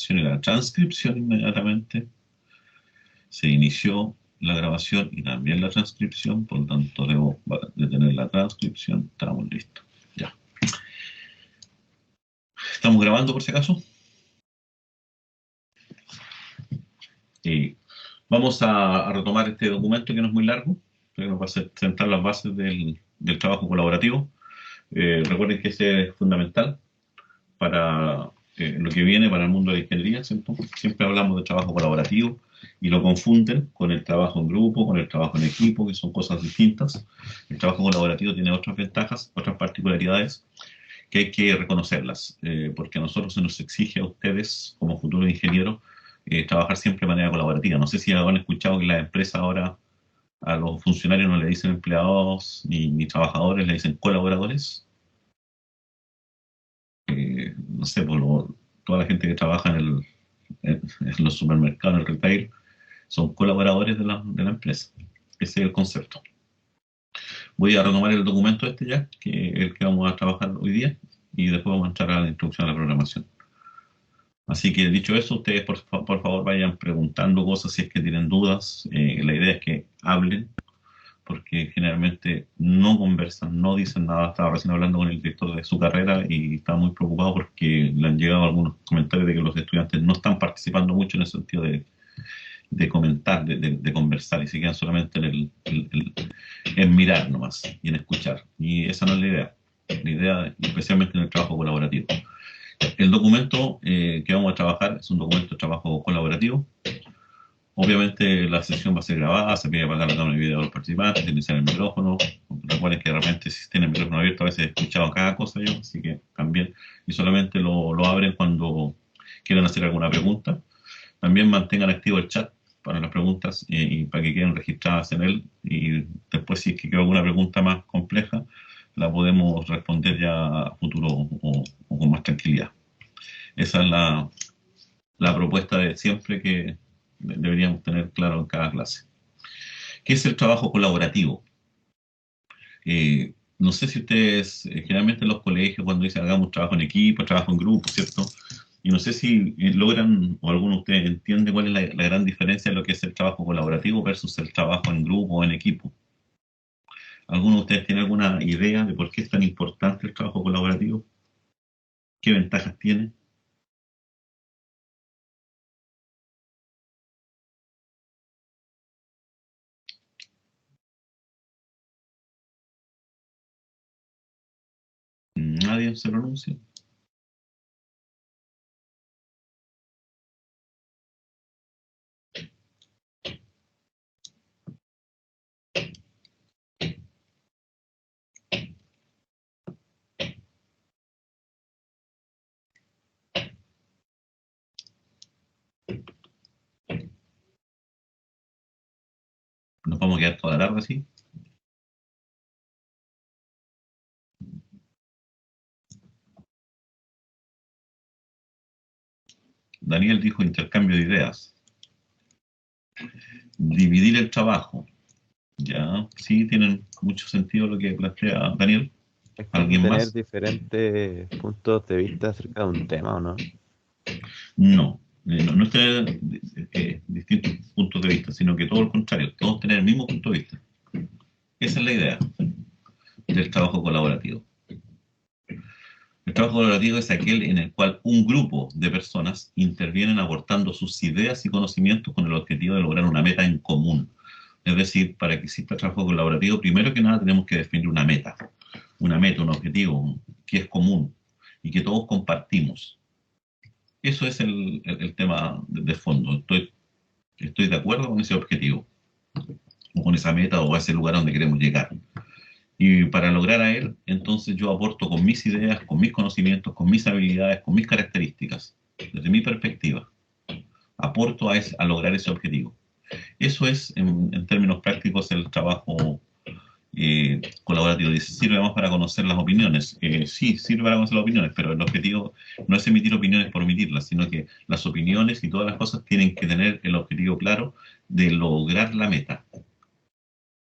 y la transcripción inmediatamente. Se inició la grabación y también la transcripción, por lo tanto debo detener la transcripción. Estamos listos. Ya. ¿Estamos grabando por si acaso? Vamos a retomar este documento que no es muy largo, que nos va a sentar las bases del trabajo colaborativo. Recuerden que ese es fundamental para lo que viene para el mundo de la ingeniería, ¿cierto? Siempre hablamos de trabajo colaborativo y lo confunden con el trabajo en grupo, con el trabajo en equipo, que son cosas distintas. El trabajo colaborativo tiene otras ventajas, otras particularidades que hay que reconocerlas, porque a nosotros se nos exige a ustedes, como futuros ingenieros, trabajar siempre de manera colaborativa. No sé si han escuchado que las empresas ahora a los funcionarios no le dicen empleados ni trabajadores, le dicen colaboradores. No sé, toda la gente que trabaja en los supermercados, en el retail, son colaboradores de la empresa. Ese es el concepto. Voy a retomar el documento este ya, que es el que vamos a trabajar hoy día, y después vamos a entrar a la introducción a la programación. Así que dicho eso, ustedes por favor vayan preguntando cosas si es que tienen dudas. La idea es que hablen, porque generalmente no conversan, no dicen nada. Estaba recién hablando con el director de su carrera y estaba muy preocupado porque le han llegado algunos comentarios de que los estudiantes no están participando mucho en el sentido de comentar, de conversar, y se quedan solamente en mirar nomás y en escuchar. Y esa no es la idea. La idea, especialmente en el trabajo colaborativo. El documento que vamos a trabajar es un documento de trabajo colaborativo. Obviamente la sesión va a ser grabada, se pide apagar la cámara y video de los participantes, iniciar el micrófono. Recuerden que de repente si tienen el micrófono abierto a veces he escuchado cada cosa yo, así que también. Y solamente lo abren cuando quieran hacer alguna pregunta. También mantengan activo el chat para las preguntas y para que queden registradas en él. Y después si es que queda alguna pregunta más compleja, la podemos responder ya a futuro o con más tranquilidad. Esa es la propuesta de siempre que deberíamos tener claro en cada clase. ¿Qué es el trabajo colaborativo? No sé si ustedes, generalmente en los colegios, cuando dicen hagamos trabajo en equipo, trabajo en grupo, ¿cierto? Y no sé si logran, o alguno de ustedes entiende cuál es la gran diferencia de lo que es el trabajo colaborativo versus el trabajo en grupo o en equipo. ¿Alguno de ustedes tiene alguna idea de por qué es tan importante el trabajo colaborativo? ¿Qué ventajas tiene? ¿Nadie se pronuncia? ¿Nos vamos a quedar toda la tarde así? Daniel dijo intercambio de ideas. Dividir el trabajo. Ya, sí, tienen mucho sentido lo que plantea Daniel. Es como ¿Alguien tener más? diferentes puntos de vista acerca de un tema, ¿o no? No, no es tener distintos puntos de vista, sino que todo lo contrario, todos tener el mismo punto de vista. Esa es la idea del trabajo colaborativo. El trabajo colaborativo es aquel en el cual un grupo de personas intervienen aportando sus ideas y conocimientos con el objetivo de lograr una meta en común. Es decir, para que exista trabajo colaborativo, primero que nada tenemos que definir una meta, un objetivo que es común y que todos compartimos. Eso es el tema de fondo. Estoy de acuerdo con ese objetivo, o con esa meta, o a ese lugar donde queremos llegar. Y para lograr a él, entonces yo aporto con mis ideas, con mis conocimientos, con mis habilidades, con mis características, desde mi perspectiva. Aporto a lograr ese objetivo. Eso es, en términos prácticos, el trabajo colaborativo. Dice, sirve más para conocer las opiniones. Sí, sirve para conocer las opiniones, pero el objetivo no es emitir opiniones por emitirlas, sino que las opiniones y todas las cosas tienen que tener el objetivo claro de lograr la meta,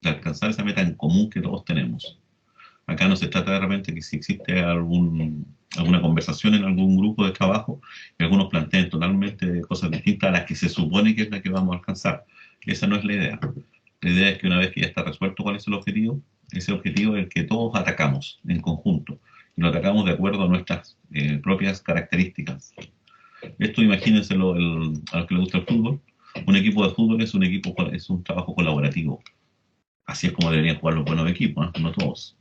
de alcanzar esa meta en común que todos tenemos. Acá no se trata de repente que si existe alguna conversación en algún grupo de trabajo y algunos planteen totalmente cosas distintas a las que se supone que es la que vamos a alcanzar. Esa no es la idea. La idea es que una vez que ya está resuelto cuál es el objetivo, ese objetivo es el que todos atacamos en conjunto y lo atacamos de acuerdo a nuestras propias características. Esto imagínenselo a los que les gusta el fútbol. Un equipo de fútbol es es un trabajo colaborativo. Así es como deberían jugar los buenos equipos, ¿no? No todos.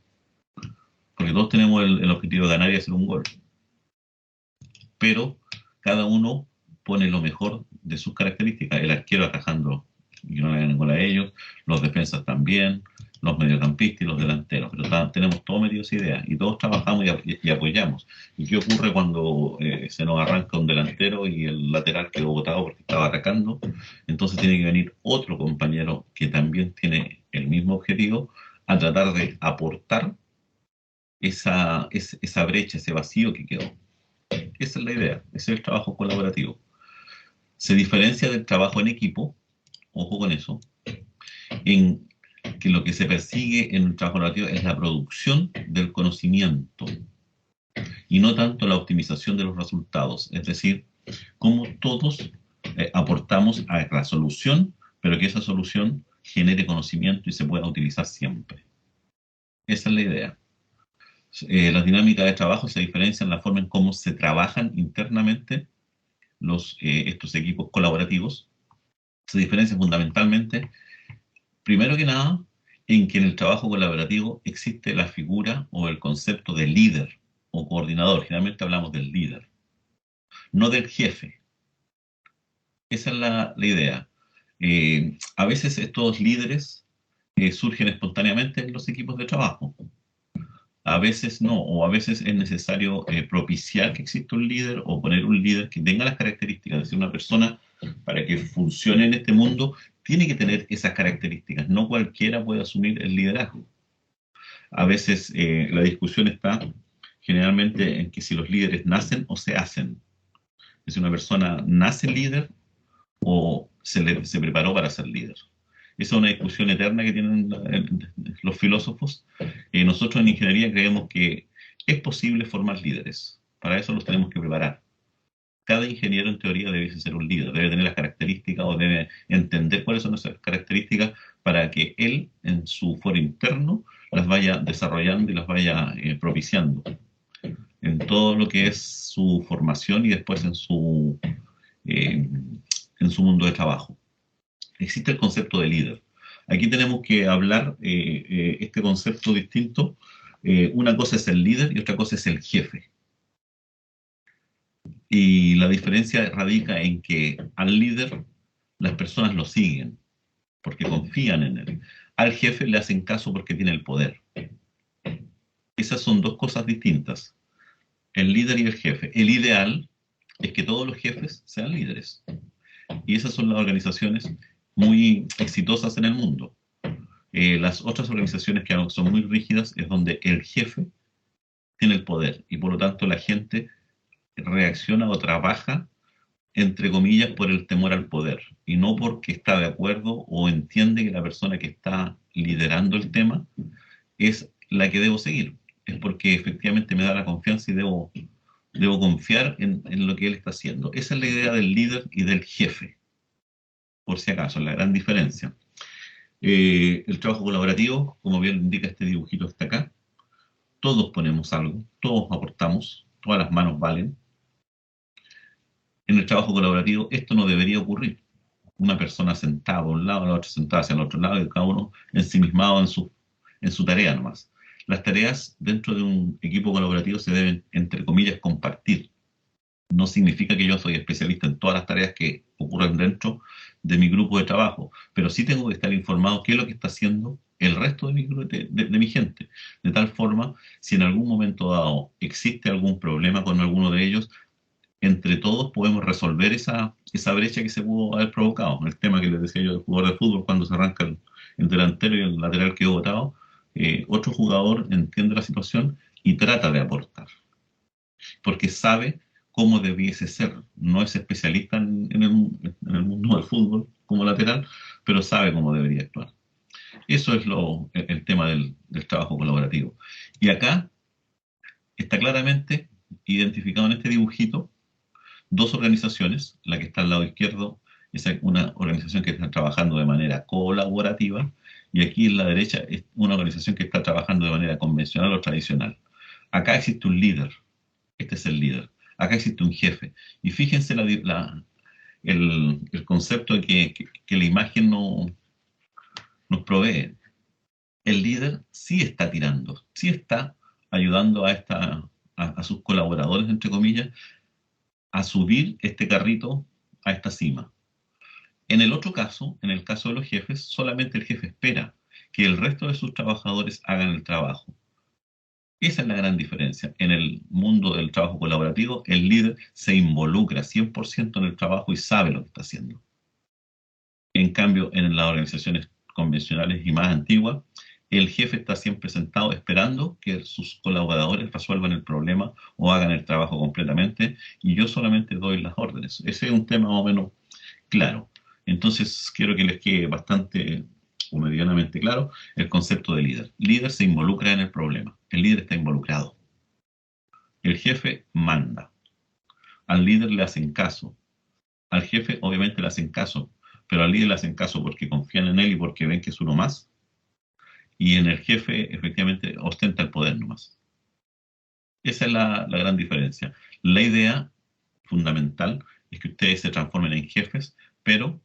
Porque todos tenemos el objetivo de ganar y hacer un gol. Pero cada uno pone lo mejor de sus características. El arquero atajando y no le hagan gol a ellos, los defensas también, los mediocampistas y los delanteros. Pero tenemos todos metidos ideas y todos trabajamos y apoyamos. ¿Y qué ocurre cuando se nos arranca un delantero y el lateral quedó botado porque estaba atacando? Entonces tiene que venir otro compañero que también tiene el mismo objetivo a tratar de aportar esa brecha, ese vacío que quedó. Esa es la idea, ese es el trabajo colaborativo. Se diferencia del trabajo en equipo, ojo con eso, en que lo que se persigue en el trabajo colaborativo es la producción del conocimiento y no tanto la optimización de los resultados, es decir, cómo todos aportamos a la solución, pero que esa solución genere conocimiento y se pueda utilizar siempre. Esa es la idea. Las dinámicas de trabajo se diferencian en la forma en cómo se trabajan internamente estos equipos colaborativos. Se diferencian fundamentalmente, primero que nada, en que en el trabajo colaborativo existe la figura o el concepto de líder o coordinador. Generalmente hablamos del líder, no del jefe. Esa es la idea. A veces estos líderes surgen espontáneamente en los equipos de trabajo. A veces no, o a veces es necesario propiciar que exista un líder o poner un líder que tenga las características. Es decir, una persona para que funcione en este mundo tiene que tener esas características. No cualquiera puede asumir el liderazgo. A veces la discusión está generalmente en que si los líderes nacen o se hacen. Es decir, una persona nace líder o se preparó para ser líder. Esa es una discusión eterna que tienen los filósofos. Nosotros en ingeniería creemos que es posible formar líderes. Para eso los tenemos que preparar. Cada ingeniero en teoría debe ser un líder, debe tener las características o debe entender cuáles son esas características para que él en su foro interno las vaya desarrollando y las vaya propiciando en todo lo que es su formación y después en su mundo de trabajo. Existe el concepto de líder. Aquí tenemos que hablar este concepto distinto. Una cosa es el líder y otra cosa es el jefe. Y la diferencia radica en que al líder las personas lo siguen porque confían en él. Al jefe le hacen caso porque tiene el poder. Esas son dos cosas distintas. El líder y el jefe. El ideal es que todos los jefes sean líderes. Y esas son las organizaciones muy exitosas en el mundo. Las otras organizaciones que son muy rígidas es donde el jefe tiene el poder y por lo tanto la gente reacciona o trabaja, entre comillas, por el temor al poder y no porque está de acuerdo o entiende que la persona que está liderando el tema es la que debo seguir. Es porque efectivamente me da la confianza y debo confiar en lo que él está haciendo. Esa es la idea del líder y del jefe, por si acaso, la gran diferencia. El trabajo colaborativo, como bien indica este dibujito que está acá, todos ponemos algo, todos aportamos, todas las manos valen. En el trabajo colaborativo esto no debería ocurrir. Una persona sentada a un lado, la otra sentada hacia el otro lado y cada uno ensimismado en su tarea nomás. Las tareas dentro de un equipo colaborativo se deben, entre comillas, compartir. No significa que yo soy especialista en todas las tareas que ocurren dentro de mi grupo de trabajo, pero sí tengo que estar informado qué es lo que está haciendo el resto de mi gente. De tal forma, si en algún momento dado existe algún problema con alguno de ellos, entre todos podemos resolver esa brecha que se pudo haber provocado. El tema que les decía yo del jugador de fútbol, cuando se arranca el delantero y el lateral quedó botado, otro jugador entiende la situación y trata de aportar, porque sabe cómo debiese ser. No es especialista en el mundo del fútbol como lateral, pero sabe cómo debería actuar. Eso es el tema del trabajo colaborativo. Y acá está claramente identificado en este dibujito dos organizaciones. La que está al lado izquierdo es una organización que está trabajando de manera colaborativa, y aquí en la derecha es una organización que está trabajando de manera convencional o tradicional. Acá existe un líder, este es el líder. Acá existe un jefe. Y fíjense el concepto que la imagen nos provee. El líder sí está tirando, sí está ayudando a sus colaboradores, entre comillas, a subir este carrito a esta cima. En el otro caso, en el caso de los jefes, solamente el jefe espera que el resto de sus trabajadores hagan el trabajo. Esa es la gran diferencia. En el mundo del trabajo colaborativo, el líder se involucra 100% en el trabajo y sabe lo que está haciendo. En cambio, en las organizaciones convencionales y más antiguas, el jefe está siempre sentado esperando que sus colaboradores resuelvan el problema o hagan el trabajo completamente, y yo solamente doy las órdenes. Ese es un tema más o menos claro. Entonces, quiero que les quede bastante o medianamente claro el concepto de líder. Líder se involucra en el problema. El líder está involucrado. El jefe manda. Al líder le hacen caso. Al jefe obviamente le hacen caso, pero al líder le hacen caso porque confían en él y porque ven que es uno más. Y en el jefe efectivamente ostenta el poder nomás. Esa es la gran diferencia. La idea fundamental es que ustedes se transformen en jefes, pero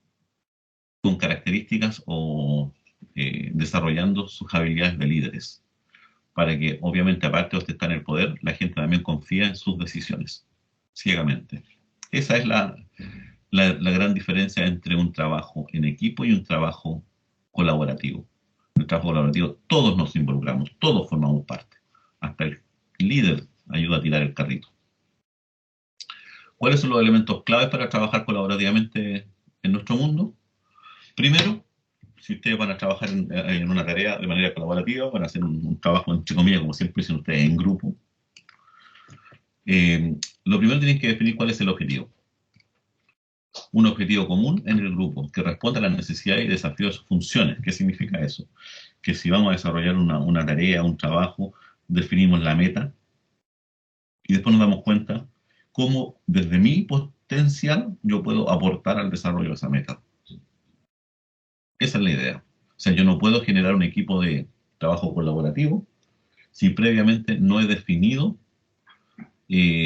con características o desarrollando sus habilidades de líderes, para que obviamente aparte de estar en el poder, la gente también confía en sus decisiones, ciegamente. Esa es la gran diferencia entre un trabajo en equipo y un trabajo colaborativo. En el trabajo colaborativo todos nos involucramos, todos formamos parte, hasta el líder ayuda a tirar el carrito. ¿Cuáles son los elementos claves para trabajar colaborativamente en nuestro mundo? Primero, si ustedes van a trabajar en una tarea de manera colaborativa, van a hacer un trabajo, entre comillas, como siempre dicen ustedes, en grupo, lo primero tienen que definir cuál es el objetivo. Un objetivo común en el grupo que responda a las necesidades y desafíos de sus funciones. ¿Qué significa eso? Que si vamos a desarrollar una tarea, un trabajo, definimos la meta y después nos damos cuenta cómo desde mi potencial yo puedo aportar al desarrollo de esa meta. Esa es la idea. O sea, yo no puedo generar un equipo de trabajo colaborativo si previamente no he definido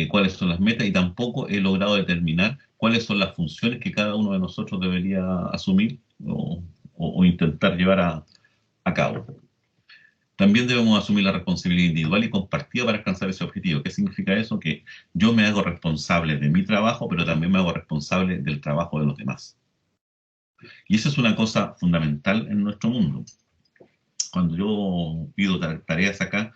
cuáles son las metas y tampoco he logrado determinar cuáles son las funciones que cada uno de nosotros debería asumir o intentar llevar a cabo. También debemos asumir la responsabilidad individual y compartida para alcanzar ese objetivo. ¿Qué significa eso? Que yo me hago responsable de mi trabajo, pero también me hago responsable del trabajo de los demás. Y eso es una cosa fundamental en nuestro mundo. Cuando yo pido tareas acá,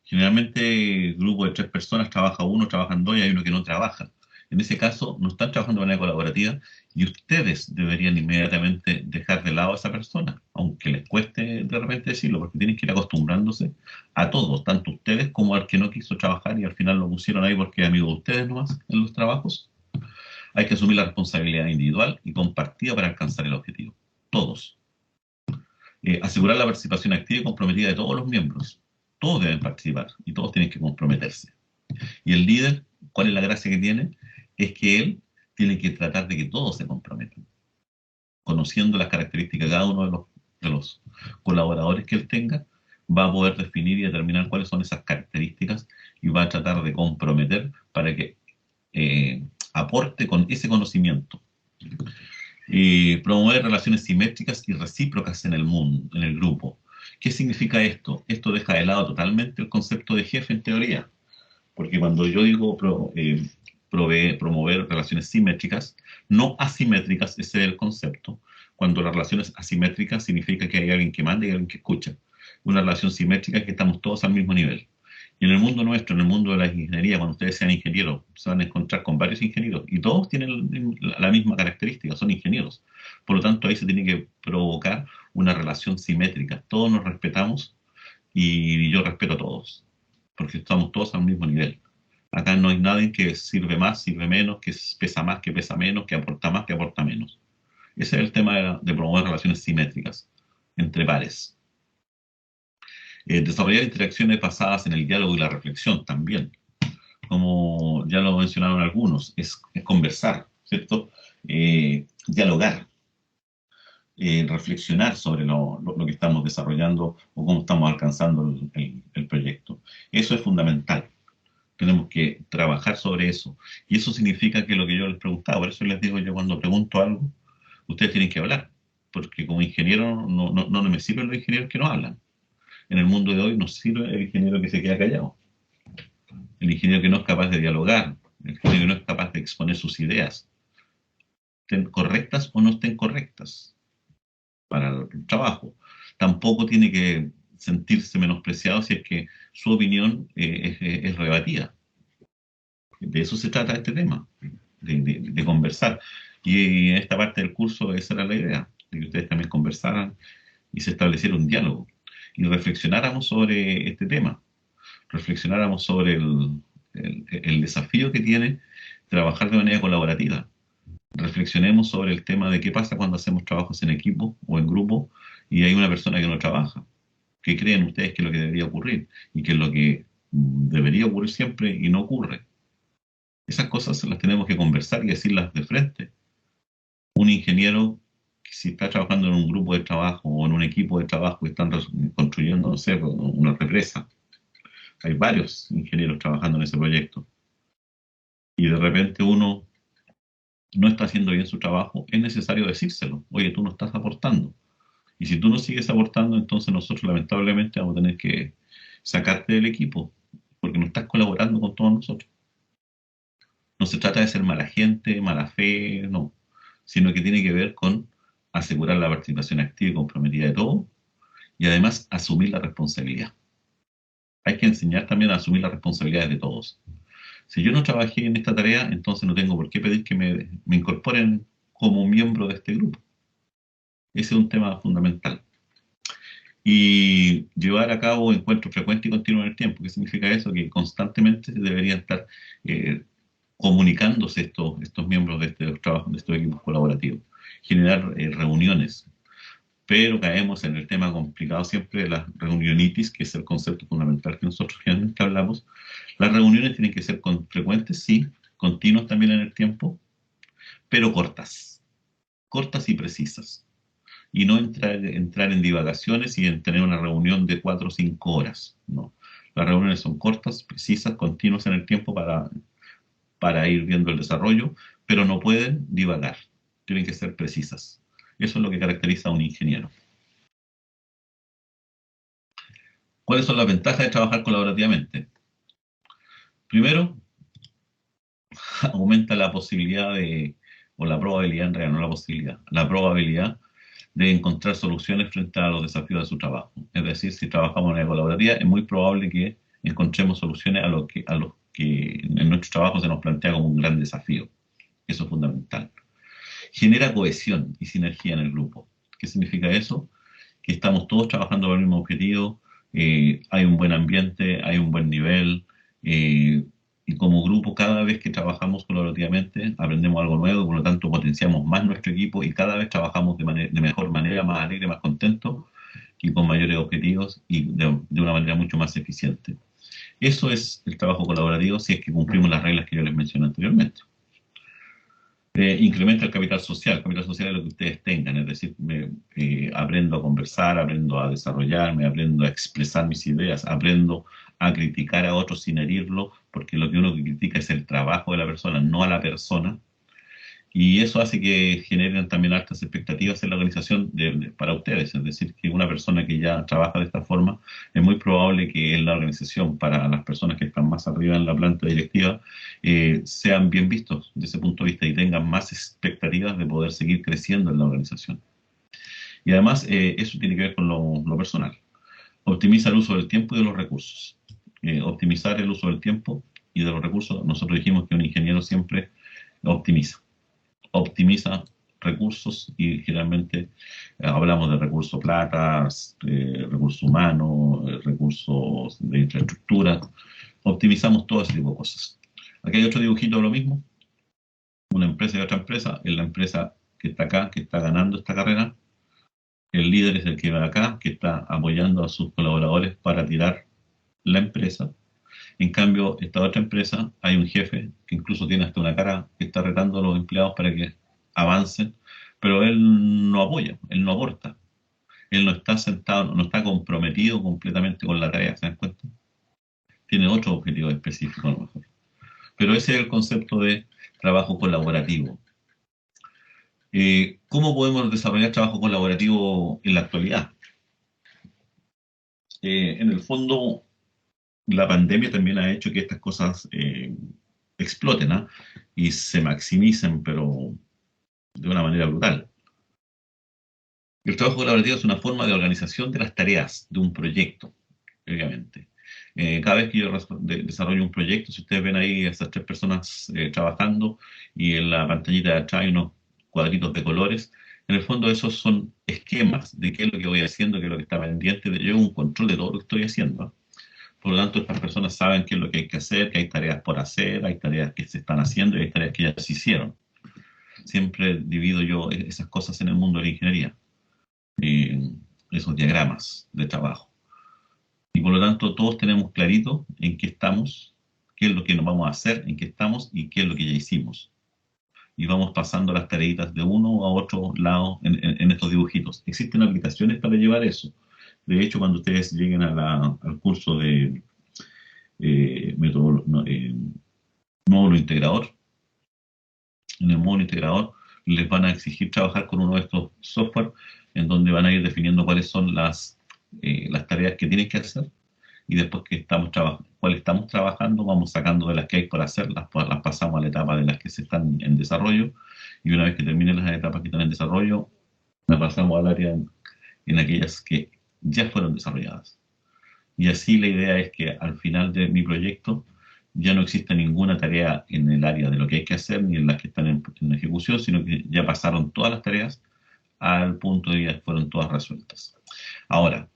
generalmente el grupo de 3 personas trabaja uno, trabajan dos y hay uno que no trabaja. En ese caso, no están trabajando de manera colaborativa y ustedes deberían inmediatamente dejar de lado a esa persona, aunque les cueste de repente decirlo, porque tienen que ir acostumbrándose a todos, tanto ustedes como al que no quiso trabajar y al final lo pusieron ahí porque es amigo de ustedes nomás en los trabajos. Hay que asumir la responsabilidad individual y compartida para alcanzar el objetivo. Todos. Asegurar la participación activa y comprometida de todos los miembros. Todos deben participar y todos tienen que comprometerse. Y el líder, ¿cuál es la gracia que tiene? Es que él tiene que tratar de que todos se comprometan. Conociendo las características de cada uno de los colaboradores que él tenga, va a poder definir y determinar cuáles son esas características y va a tratar de comprometer para que aporte con ese conocimiento. Promover relaciones simétricas y recíprocas en el mundo, en el grupo. ¿Qué significa esto? Esto deja de lado totalmente el concepto de jefe en teoría, porque cuando yo digo promover relaciones simétricas, no asimétricas, ese es el concepto. Cuando las relaciones asimétricas significa que hay alguien que manda y alguien que escucha. Una relación simétrica es que estamos todos al mismo nivel. Y en el mundo nuestro, en el mundo de la ingeniería, cuando ustedes sean ingenieros, se van a encontrar con varios ingenieros y todos tienen la misma característica, son ingenieros. Por lo tanto, ahí se tiene que provocar una relación simétrica. Todos nos respetamos y yo respeto a todos, porque estamos todos al mismo nivel. Acá no hay nadie que sirve más, sirve menos, que pesa más, que pesa menos, que aporta menos. Ese es el tema de promover relaciones simétricas entre pares. Desarrollar interacciones basadas en el diálogo y la reflexión también. como ya lo mencionaron algunos, es conversar, ¿cierto? Dialogar, reflexionar sobre lo que estamos desarrollando o cómo estamos alcanzando el proyecto. Eso es fundamental. Tenemos que trabajar sobre eso. Y eso significa que lo que yo les preguntaba, por eso les digo yo cuando pregunto algo, ustedes tienen que hablar, porque como ingeniero no me sirven los ingenieros que no hablan. En el mundo de hoy nos sirve el ingeniero que se queda callado, el ingeniero que no es capaz de dialogar, el ingeniero que no es capaz de exponer sus ideas, estén correctas o no estén correctas para el trabajo. Tampoco tiene que sentirse menospreciado si es que su opinión es rebatida. De eso se trata este tema, de conversar. Y en esta parte del curso esa era la idea, de que ustedes también conversaran y se estableciera un diálogo y reflexionáramos sobre este tema, reflexionáramos sobre el desafío que tiene trabajar de manera colaborativa. Reflexionemos sobre el tema de qué pasa cuando hacemos trabajos en equipo o en grupo y hay una persona que no trabaja. ¿Qué creen ustedes que es lo que debería ocurrir? Y que es lo que debería ocurrir siempre y no ocurre. Esas cosas las tenemos que conversar y decirlas de frente. Un ingeniero, si está trabajando en un grupo de trabajo o en un equipo de trabajo que están construyendo, no sé, una represa, hay varios ingenieros trabajando en ese proyecto, y de repente uno no está haciendo bien su trabajo, es necesario decírselo. Oye, tú no estás aportando. Y si tú no sigues aportando, entonces nosotros lamentablemente vamos a tener que sacarte del equipo, porque no estás colaborando con todos nosotros. No se trata de ser mala gente, mala fe, no, sino que tiene que ver con asegurar la participación activa y comprometida de todos y además asumir la responsabilidad. Hay que enseñar también a asumir las responsabilidades de todos. Si yo no trabajé en esta tarea, entonces no tengo por qué pedir que me incorporen como miembro de este grupo. Ese es un tema fundamental. Y llevar a cabo encuentros frecuentes y continuos en el tiempo. ¿Qué significa eso? Que constantemente deberían estar eh, comunicándose estos miembros de estos trabajos, de estos equipos colaborativos, generar reuniones, pero caemos en el tema complicado siempre de las reunionitis, que es el concepto fundamental que nosotros generalmente hablamos. Las reuniones tienen que ser frecuentes, sí, continuas también en el tiempo, pero cortas y precisas. Y no entrar en divagaciones y en tener una reunión de 4 o 5 horas, no. Las reuniones son cortas, precisas, continuas en el tiempo para ir viendo el desarrollo, pero no pueden divagar, tienen que ser precisas. Eso es lo que caracteriza a un ingeniero. ¿Cuáles son las ventajas de trabajar colaborativamente? Primero, aumenta la posibilidad o la probabilidad, en realidad no la posibilidad, la probabilidad de encontrar soluciones frente a los desafíos de su trabajo. Es decir, si trabajamos de manera colaborativa, es muy probable que encontremos soluciones a los que en nuestro trabajo se nos plantea como un gran desafío. Eso es fundamental. Genera cohesión y sinergia en el grupo. ¿Qué significa eso? Que estamos todos trabajando para el mismo objetivo, hay un buen ambiente, hay un buen nivel, y como grupo cada vez que trabajamos colaborativamente aprendemos algo nuevo, y por lo tanto potenciamos más nuestro equipo y cada vez trabajamos de mejor manera, más alegre, más contento y con mayores objetivos y de una manera mucho más eficiente. Eso es el trabajo colaborativo si es que cumplimos las reglas que yo les mencioné anteriormente. Incrementa el capital social. El capital social es lo que ustedes tengan, es decir, aprendo a conversar, aprendo a desarrollarme, aprendo a expresar mis ideas, aprendo a criticar a otros sin herirlo, porque lo que uno critica es el trabajo de la persona, no a la persona. Y eso hace que generen también altas expectativas en la organización para ustedes. Es decir, que una persona que ya trabaja de esta forma, es muy probable que en la organización, para las personas que están más arriba en la planta directiva, sean bien vistos desde ese punto de vista y tengan más expectativas de poder seguir creciendo en la organización. Y además, eso tiene que ver con lo personal. Optimiza el uso del tiempo y de los recursos. Optimizar el uso del tiempo y de los recursos, nosotros dijimos que un ingeniero siempre optimiza recursos y generalmente hablamos de recursos plata, recursos humanos, recursos de infraestructura, optimizamos todo ese tipo de cosas. Aquí hay otro dibujito de lo mismo, una empresa y otra empresa, es la empresa que está acá, que está ganando esta carrera, el líder es el que va acá, que está apoyando a sus colaboradores para tirar la empresa, En cambio, esta otra empresa, hay un jefe que incluso tiene hasta una cara que está retando a los empleados para que avancen, pero él no apoya, él no aporta, él no está sentado, no está comprometido completamente con la tarea, ¿se dan cuenta? Tiene otro objetivo específico a lo mejor. Pero ese es el concepto de trabajo colaborativo. ¿Cómo podemos desarrollar trabajo colaborativo en la actualidad? En el fondo, la pandemia también ha hecho que estas cosas exploten, ¿ah? Y se maximicen, pero de una manera brutal. El trabajo colaborativo es una forma de organización de las tareas de un proyecto, obviamente. Cada vez que yo desarrollo un proyecto, si ustedes ven ahí esas tres personas trabajando y en la pantallita de atrás hay unos cuadritos de colores, en el fondo esos son esquemas de qué es lo que voy haciendo, qué es lo que está pendiente, de yo un control de todo lo que estoy haciendo. Por lo tanto, estas personas saben qué es lo que hay que hacer, que hay tareas por hacer, hay tareas que se están haciendo y hay tareas que ya se hicieron. Siempre divido yo esas cosas en el mundo de la ingeniería, eh, esos diagramas de trabajo. Y por lo tanto, todos tenemos clarito en qué estamos, qué es lo que nos vamos a hacer, en qué estamos y qué es lo que ya hicimos. Y vamos pasando las tareitas de uno a otro lado en estos dibujitos. Existen aplicaciones para llevar eso. De hecho, cuando ustedes lleguen al curso de módulo integrador, en el módulo integrador les van a exigir trabajar con uno de estos software en donde van a ir definiendo cuáles son las tareas que tienen que hacer y después que cuál estamos trabajando, vamos sacando de las que hay por hacer, las pasamos a la etapa de las que se están en desarrollo y una vez que terminen las etapas que están en desarrollo, nos pasamos al área en aquellas que ya fueron desarrolladas. Y así la idea es que al final de mi proyecto ya no existe ninguna tarea en el área de lo que hay que hacer ni en las que están en ejecución, sino que ya pasaron todas las tareas al punto de que ya fueron todas resueltas. Ahora,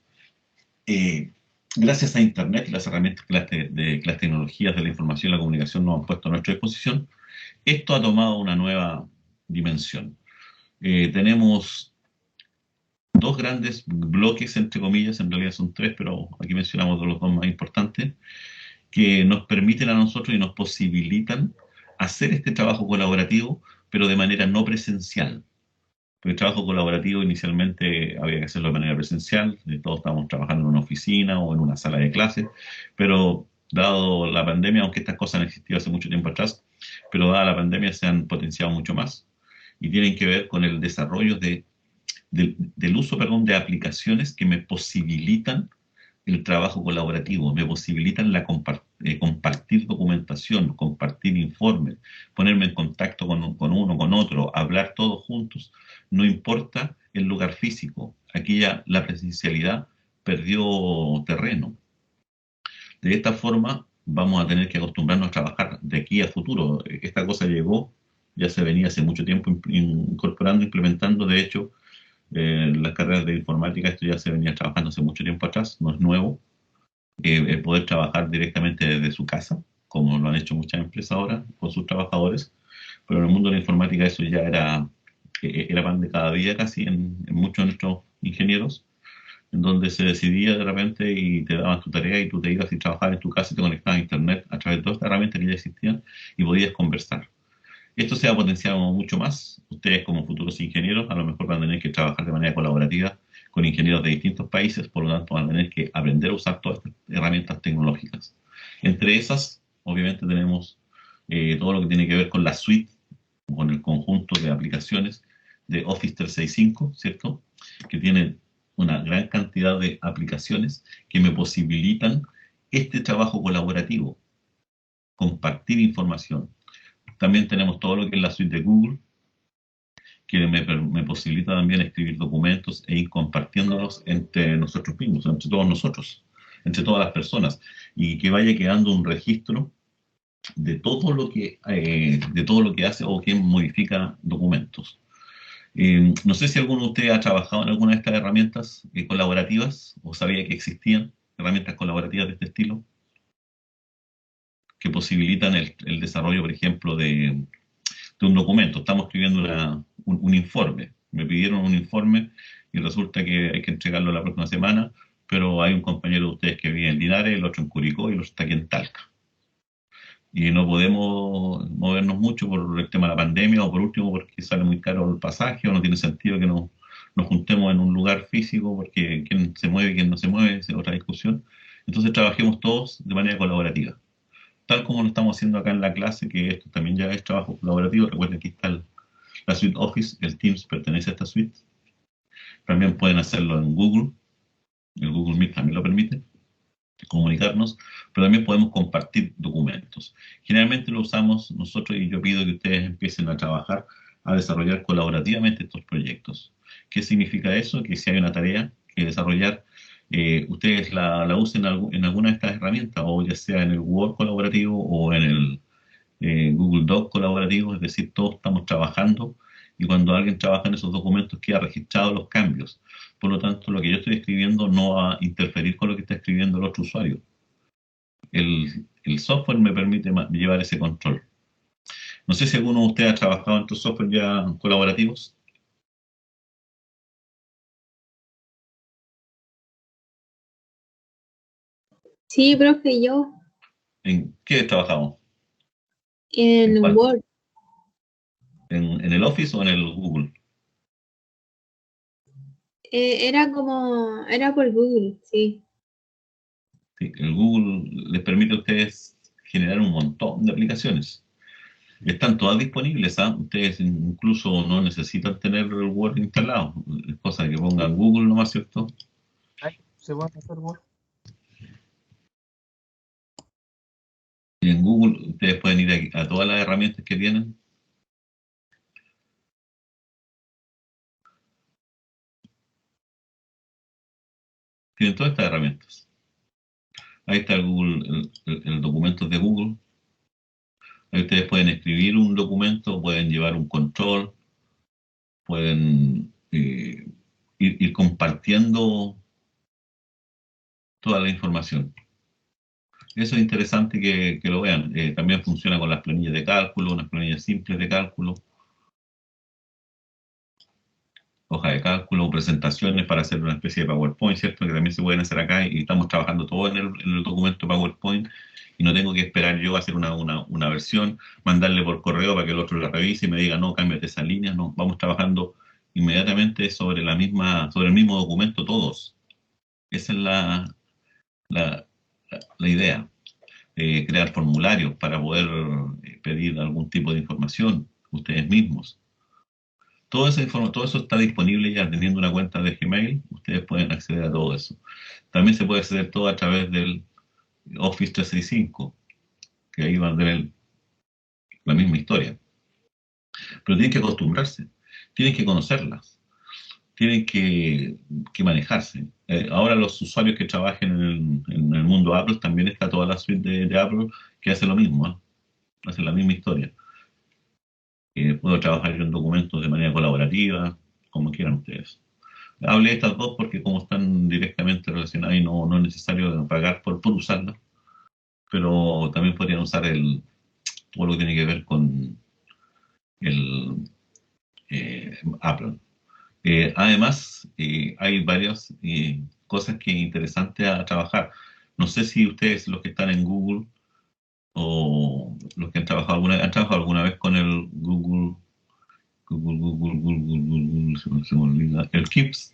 gracias a Internet y las herramientas de las tecnologías de la información y la comunicación nos han puesto a nuestra disposición, esto ha tomado una nueva dimensión. Tenemos dos grandes bloques, entre comillas, en realidad son tres, pero aquí mencionamos los dos más importantes, que nos permiten a nosotros y nos posibilitan hacer este trabajo colaborativo, pero de manera no presencial. Porque el trabajo colaborativo inicialmente había que hacerlo de manera presencial, todos estábamos trabajando en una oficina o en una sala de clases, pero dado la pandemia, aunque estas cosas han existido hace mucho tiempo atrás, pero dada la pandemia se han potenciado mucho más y tienen que ver con el desarrollo del uso, perdón, de aplicaciones que me posibilitan el trabajo colaborativo, me posibilitan compartir documentación, compartir informes, ponerme en contacto con uno, con otro, hablar todos juntos, no importa el lugar físico. Aquí ya la presencialidad perdió terreno. De esta forma vamos a tener que acostumbrarnos a trabajar de aquí a futuro. Esta cosa llegó, ya se venía hace mucho tiempo incorporando, implementando, de hecho, las carreras de informática, esto ya se venía trabajando hace mucho tiempo atrás, no es nuevo. El poder trabajar directamente desde su casa, como lo han hecho muchas empresas ahora con sus trabajadores, pero en el mundo de la informática eso ya era pan de cada día casi en muchos de nuestros ingenieros, en donde se decidía de repente y te daban tu tarea y tú te ibas y trabajabas en tu casa y te conectabas a internet a través de todas estas herramientas que ya existían y podías conversar. Esto se ha potenciado mucho más. Ustedes como futuros ingenieros a lo mejor van a tener que trabajar de manera colaborativa con ingenieros de distintos países, por lo tanto van a tener que aprender a usar todas estas herramientas tecnológicas. Entre esas, obviamente tenemos todo lo que tiene que ver con la suite, con el conjunto de aplicaciones de Office 365, ¿cierto? Que tienen una gran cantidad de aplicaciones que me posibilitan este trabajo colaborativo, compartir información. También tenemos todo lo que es la suite de Google, que me posibilita también escribir documentos e ir compartiéndolos entre nosotros mismos, entre todos nosotros, entre todas las personas, y que vaya quedando un registro de todo lo que hace o que modifica documentos. No sé si alguno de ustedes ha trabajado en alguna de estas herramientas colaborativas o sabía que existían herramientas colaborativas de este estilo que posibilitan el desarrollo, por ejemplo, de un documento. Estamos escribiendo un informe. Me pidieron un informe y resulta que hay que entregarlo la próxima semana, pero hay un compañero de ustedes que vive en Linares, el otro en Curicó y el otro está aquí en Talca. y no podemos movernos mucho por el tema de la pandemia o por último porque sale muy caro el pasaje o no tiene sentido que nos juntemos en un lugar físico porque quién se mueve y quién no se mueve es otra discusión. Entonces trabajemos todos de manera colaborativa, tal como lo estamos haciendo acá en la clase, que esto también ya es trabajo colaborativo. Recuerden que está la suite Office, el Teams pertenece a esta suite. También pueden hacerlo en Google, el Google Meet también lo permite comunicarnos, pero también podemos compartir documentos. Generalmente lo usamos nosotros y yo pido que ustedes empiecen a trabajar, a desarrollar colaborativamente estos proyectos. ¿Qué significa eso? Que si hay una tarea que desarrollar, ustedes la usen en alguna de estas herramientas, o ya sea en el Word colaborativo o en el Google Doc colaborativo, es decir, todos estamos trabajando y cuando alguien trabaja en esos documentos queda registrado los cambios. Por lo tanto, lo que yo estoy escribiendo no va a interferir con lo que está escribiendo el otro usuario. El software me permite llevar ese control. No sé si alguno de ustedes ha trabajado en estos software ya colaborativos. Sí, profe, yo ¿En qué trabajamos? ¿En en cuál? Word. ¿En el Office o en el Google? Era por Google, sí. Sí, el Google les permite a ustedes generar un montón de aplicaciones. Están todas disponibles, ¿ah? Ustedes incluso no necesitan tener el Word instalado. Es cosa que pongan Google nomás, ¿cierto? Se puede hacer Word. Y en Google ustedes pueden ir a todas las herramientas que tienen. Tienen todas estas herramientas. Ahí está el Google, el documento de Google. Ahí ustedes pueden escribir un documento, pueden llevar un control, pueden ir compartiendo toda la información. Eso es interesante que lo vean. También funciona con las planillas de cálculo, unas planillas simples de cálculo, hoja de cálculo, presentaciones para hacer una especie de PowerPoint, ¿cierto? Que también se pueden hacer acá y estamos trabajando todo en el documento PowerPoint y no tengo que esperar yo a hacer una versión, mandarle por correo para que el otro la revise y me diga, no, cámbiate esa línea, no, vamos trabajando inmediatamente sobre sobre el mismo documento todos. Esa es la, la idea. Crear formularios para poder pedir algún tipo de información ustedes mismos. Todo eso está disponible ya teniendo una cuenta de Gmail, ustedes pueden acceder a todo eso. También se puede acceder todo a través del Office 365, que ahí van a tener la misma historia. Pero tienen que acostumbrarse, tienen que conocerlas, tienen que manejarse. Ahora los usuarios que trabajen en el mundo Apple, también está toda la suite de Apple que hace lo mismo, ¿eh? Hace la misma historia. Puedo trabajar yo en documentos de manera colaborativa, como quieran ustedes. Hablé de estas dos porque como están directamente relacionadas y no es necesario pagar por usarlas, pero también podrían usar todo lo que tiene que ver con el Apple. Además, hay varias cosas que es interesante a trabajar. No sé si ustedes, los que están en Google o los que han trabajado alguna vez con el Google, se me olvida, el Keeps,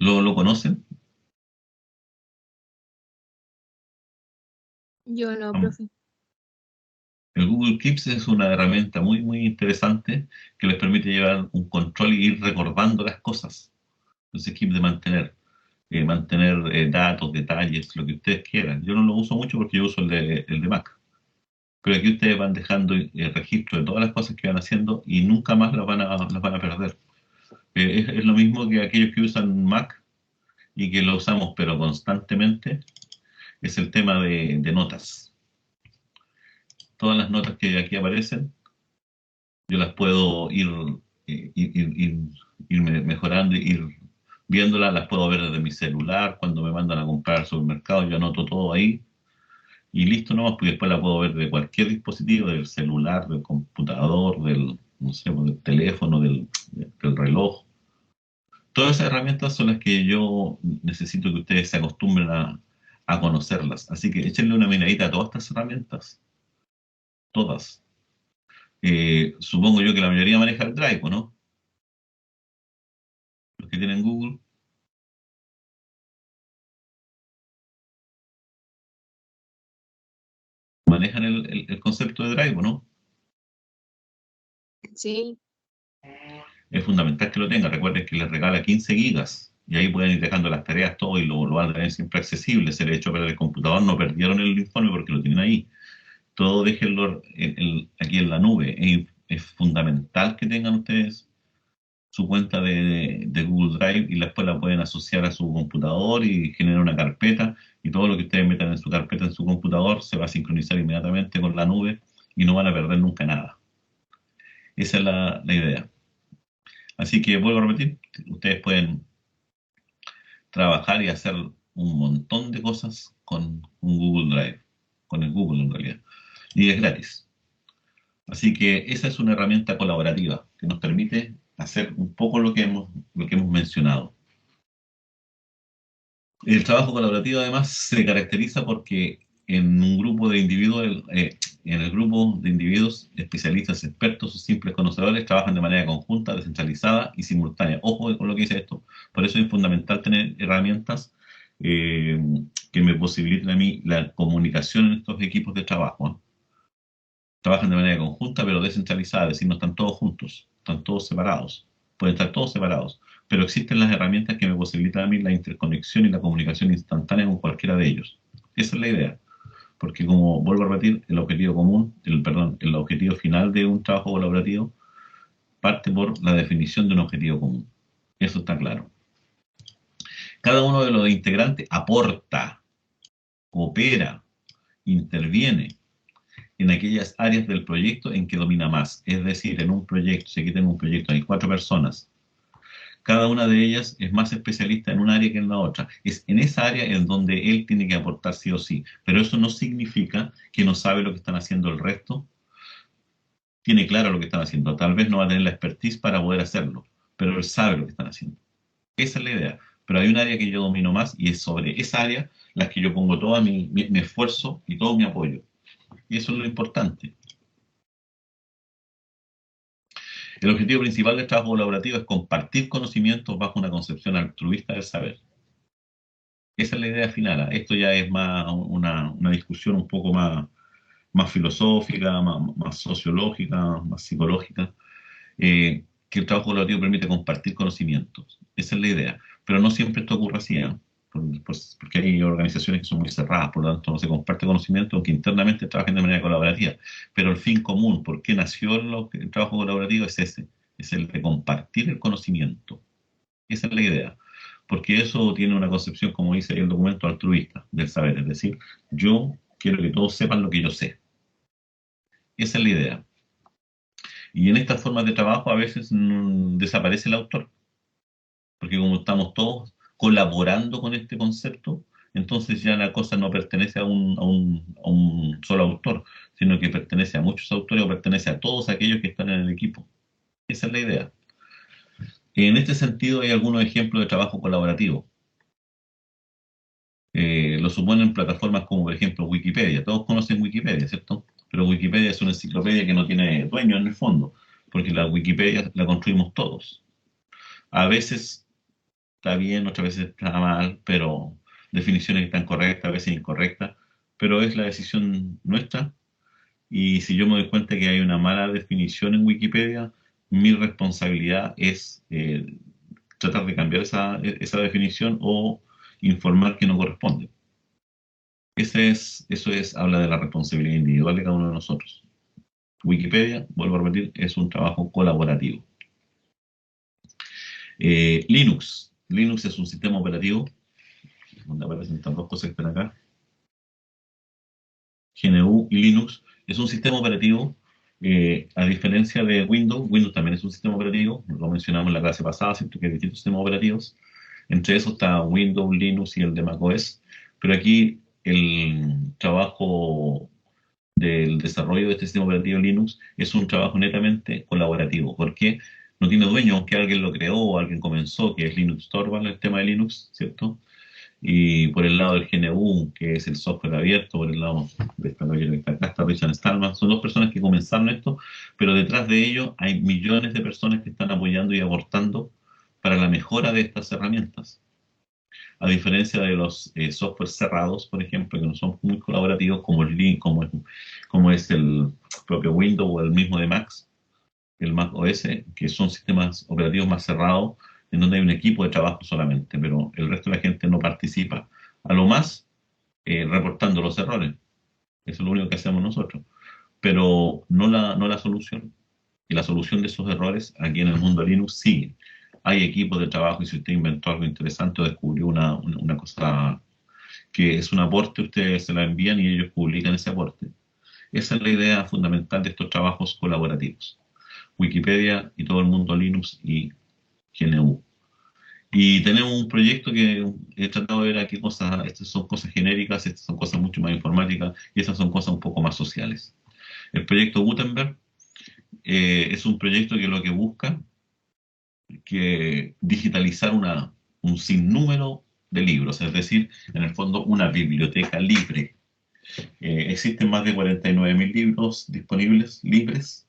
¿lo conocen? Yo no, profe. El Google Keeps es una herramienta muy interesante que les permite llevar un control y ir recordando las cosas. Entonces, Keep de mantener datos, detalles, lo que ustedes quieran. Yo no lo uso mucho porque yo uso el de Mac. Pero aquí ustedes van dejando registro de todas las cosas que van haciendo y nunca más las van a perder. Es lo mismo que aquellos que usan Mac y que lo usamos pero constantemente, es el tema de notas. Todas las notas que aquí aparecen, yo las puedo ir mejorando, ir viéndolas, las puedo ver desde mi celular, cuando me mandan a comprar al supermercado, yo anoto todo ahí y listo nomás, porque después la puedo ver de cualquier dispositivo, del celular, del computador, no sé, del teléfono, del reloj. Todas esas herramientas son las que yo necesito que ustedes se acostumbren a conocerlas. Así que échenle una miradita a todas estas herramientas, todas. Supongo yo que la mayoría maneja el Drive, ¿no? Los que tienen Google. Manejan el concepto de Drive, ¿no? Sí, Es fundamental que lo tengan. Recuerden que les regala 15 gigas y ahí pueden ir dejando las tareas, todo, y lo van a tener siempre accesible. Se le echó para el computador, no perdieron el informe porque lo tienen ahí. Todo déjenlo aquí en la nube. Es fundamental que tengan ustedes su cuenta de Google Drive y después la pueden asociar a su computador y generar una carpeta, y todo lo que ustedes metan en su carpeta en su computador se va a sincronizar inmediatamente con la nube y no van a perder nunca nada. Esa es la idea. Así que vuelvo a repetir, ustedes pueden trabajar y hacer un montón de cosas con un Google Drive, con el Google en realidad, y es gratis. Así que esa es una herramienta colaborativa que nos permite hacer un poco lo que hemos mencionado. El trabajo colaborativo además se caracteriza porque en un grupo de individuos, en el grupo de individuos, especialistas, expertos o simples conocedores trabajan de manera conjunta, descentralizada y simultánea. Ojo con lo que dice esto. Por eso es fundamental tener herramientas que me posibiliten a mí la comunicación en estos equipos de trabajo, ¿eh? Trabajan de manera conjunta pero descentralizada, es decir, no están todos juntos, están todos separados. Pueden estar todos separados, pero existen las herramientas que me posibilitan a mí la interconexión y la comunicación instantánea con cualquiera de ellos. Esa es la idea, porque como vuelvo a repetir, el objetivo común, el objetivo final de un trabajo colaborativo parte por la definición de un objetivo común. Eso está claro. Cada uno de los integrantes aporta, coopera, interviene en aquellas áreas del proyecto en que domina más. Es decir, en un proyecto, si aquí tengo un proyecto, hay 4 personas, cada una de ellas es más especialista en un área que en la otra. Es en esa área en donde él tiene que aportar sí o sí. Pero eso no significa que no sabe lo que están haciendo el resto. Tiene claro lo que están haciendo. Tal vez no va a tener la expertise para poder hacerlo, pero él sabe lo que están haciendo. Esa es la idea. Pero hay un área que yo domino más y es sobre esa área la que yo pongo todo mi esfuerzo y todo mi apoyo. Y eso es lo importante. El objetivo principal del trabajo colaborativo es compartir conocimientos bajo una concepción altruista del saber. Esa es la idea final, ¿eh? Esto ya es más una discusión un poco más filosófica, más sociológica, más psicológica, que el trabajo colaborativo permite compartir conocimientos. Esa es la idea. Pero no siempre esto ocurre así, ¿eh? Porque hay organizaciones que son muy cerradas, por lo tanto no se comparte conocimiento, aunque internamente trabajen de manera colaborativa. Pero el fin común, ¿por qué nació el trabajo colaborativo? Es ese, es el de compartir el conocimiento. Esa es la idea. Porque eso tiene una concepción, como dice el documento, altruista del saber. Es decir, yo quiero que todos sepan lo que yo sé. Esa es la idea. Y en estas formas de trabajo a veces desaparece el autor. Porque como estamos todos colaborando con este concepto, entonces ya la cosa no pertenece a un solo autor, sino que pertenece a muchos autores o pertenece a todos aquellos que están en el equipo. Esa es la idea. En este sentido hay algunos ejemplos de trabajo colaborativo. Lo suponen plataformas como, por ejemplo, Wikipedia. Todos conocen Wikipedia, ¿cierto? Pero Wikipedia es una enciclopedia que no tiene dueño en el fondo, porque la Wikipedia la construimos todos. A veces está bien, otras veces está mal, pero definiciones que están correctas, a veces incorrectas, pero es la decisión nuestra. Y si yo me doy cuenta que hay una mala definición en Wikipedia, mi responsabilidad es tratar de cambiar esa definición o informar que no corresponde. Habla de la responsabilidad individual de cada uno de nosotros. Wikipedia, vuelvo a repetir, es un trabajo colaborativo. Linux. Linux es un sistema operativo, donde aparecen estas dos cosas que están acá. GNU y Linux es un sistema operativo, a diferencia de Windows. Windows también es un sistema operativo, lo mencionamos en la clase pasada, siento que hay distintos sistemas operativos. Entre esos está Windows, Linux y el de macOS, pero aquí el trabajo del desarrollo de este sistema operativo Linux es un trabajo netamente colaborativo, porque no tiene dueño, aunque alguien lo creó o alguien comenzó, que es Linux Torvald, el tema de Linux, ¿cierto? Y por el lado del GNU, que es el software abierto, por el lado de esta caballero que está acá, está Richard Stallman, son dos personas que comenzaron esto, pero detrás de ello hay millones de personas que están apoyando y aportando para la mejora de estas herramientas. A diferencia de los softwares cerrados, por ejemplo, que no son muy colaborativos, como es el propio Windows o el mismo de Mac, el Mac OS, que son sistemas operativos más cerrados, en donde hay un equipo de trabajo solamente, pero el resto de la gente no participa. A lo más, reportando los errores. Eso es lo único que hacemos nosotros. Pero no la solución. Y la solución de esos errores aquí en el mundo Linux sigue. Hay equipos de trabajo y si usted inventó algo interesante o descubrió una cosa que es un aporte, ustedes se la envían y ellos publican ese aporte. Esa es la idea fundamental de estos trabajos colaborativos. Wikipedia y todo el mundo Linux y GNU. Y tenemos un proyecto que he tratado de ver aquí cosas, estas son cosas genéricas, estas son cosas mucho más informáticas y estas son cosas un poco más sociales. El proyecto Gutenberg es un proyecto que lo que busca que digitalizar un sinnúmero de libros, es decir, en el fondo una biblioteca libre. Existen más de 49.000 libros disponibles, libres,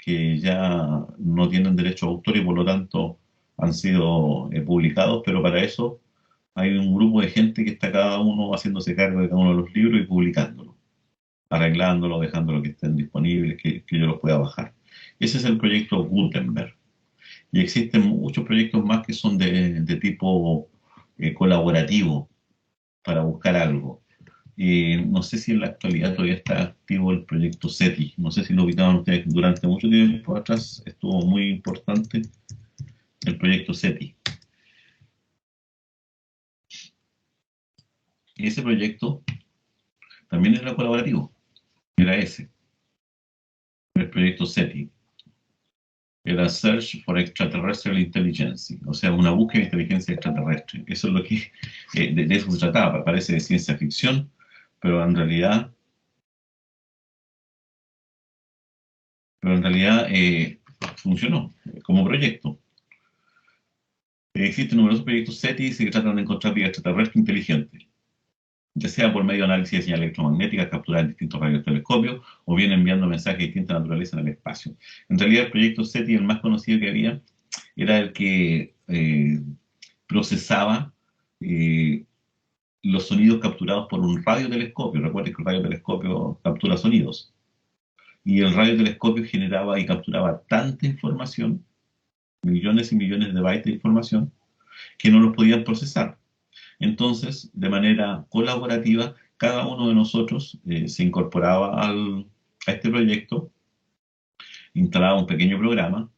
que ya no tienen derecho a autor y por lo tanto han sido publicados, pero para eso hay un grupo de gente que está cada uno haciéndose cargo de cada uno de los libros y publicándolo, arreglándolo, dejándolo que estén disponibles, que yo los pueda bajar. Ese es el proyecto Gutenberg. Y existen muchos proyectos más que son de tipo colaborativo para buscar algo. No sé si en la actualidad todavía está activo el proyecto SETI. No sé si lo ubicaban ustedes durante mucho tiempo atrás. Estuvo muy importante el proyecto SETI. Y ese proyecto también era colaborativo. Era ese. El proyecto SETI. Era Search for Extraterrestrial Intelligence, o sea, una búsqueda de inteligencia extraterrestre. Eso es lo que, de eso se trataba, parece de ciencia ficción, pero en realidad funcionó como proyecto. Existen numerosos proyectos SETI que tratan de encontrar vida extraterrestre inteligente, ya sea por medio de análisis de señales electromagnéticas capturadas en distintos radiotelescopios o bien enviando mensajes de distinta naturaleza en el espacio. En realidad, el proyecto SETI, el más conocido que había, era el que procesaba los sonidos capturados por un radiotelescopio. Recuerden que el radiotelescopio captura sonidos. Y el radiotelescopio generaba y capturaba tanta información, millones y millones de bytes de información, que no los podían procesar. Entonces, de manera colaborativa, cada uno de nosotros se incorporaba a este proyecto, instalaba un pequeño programa.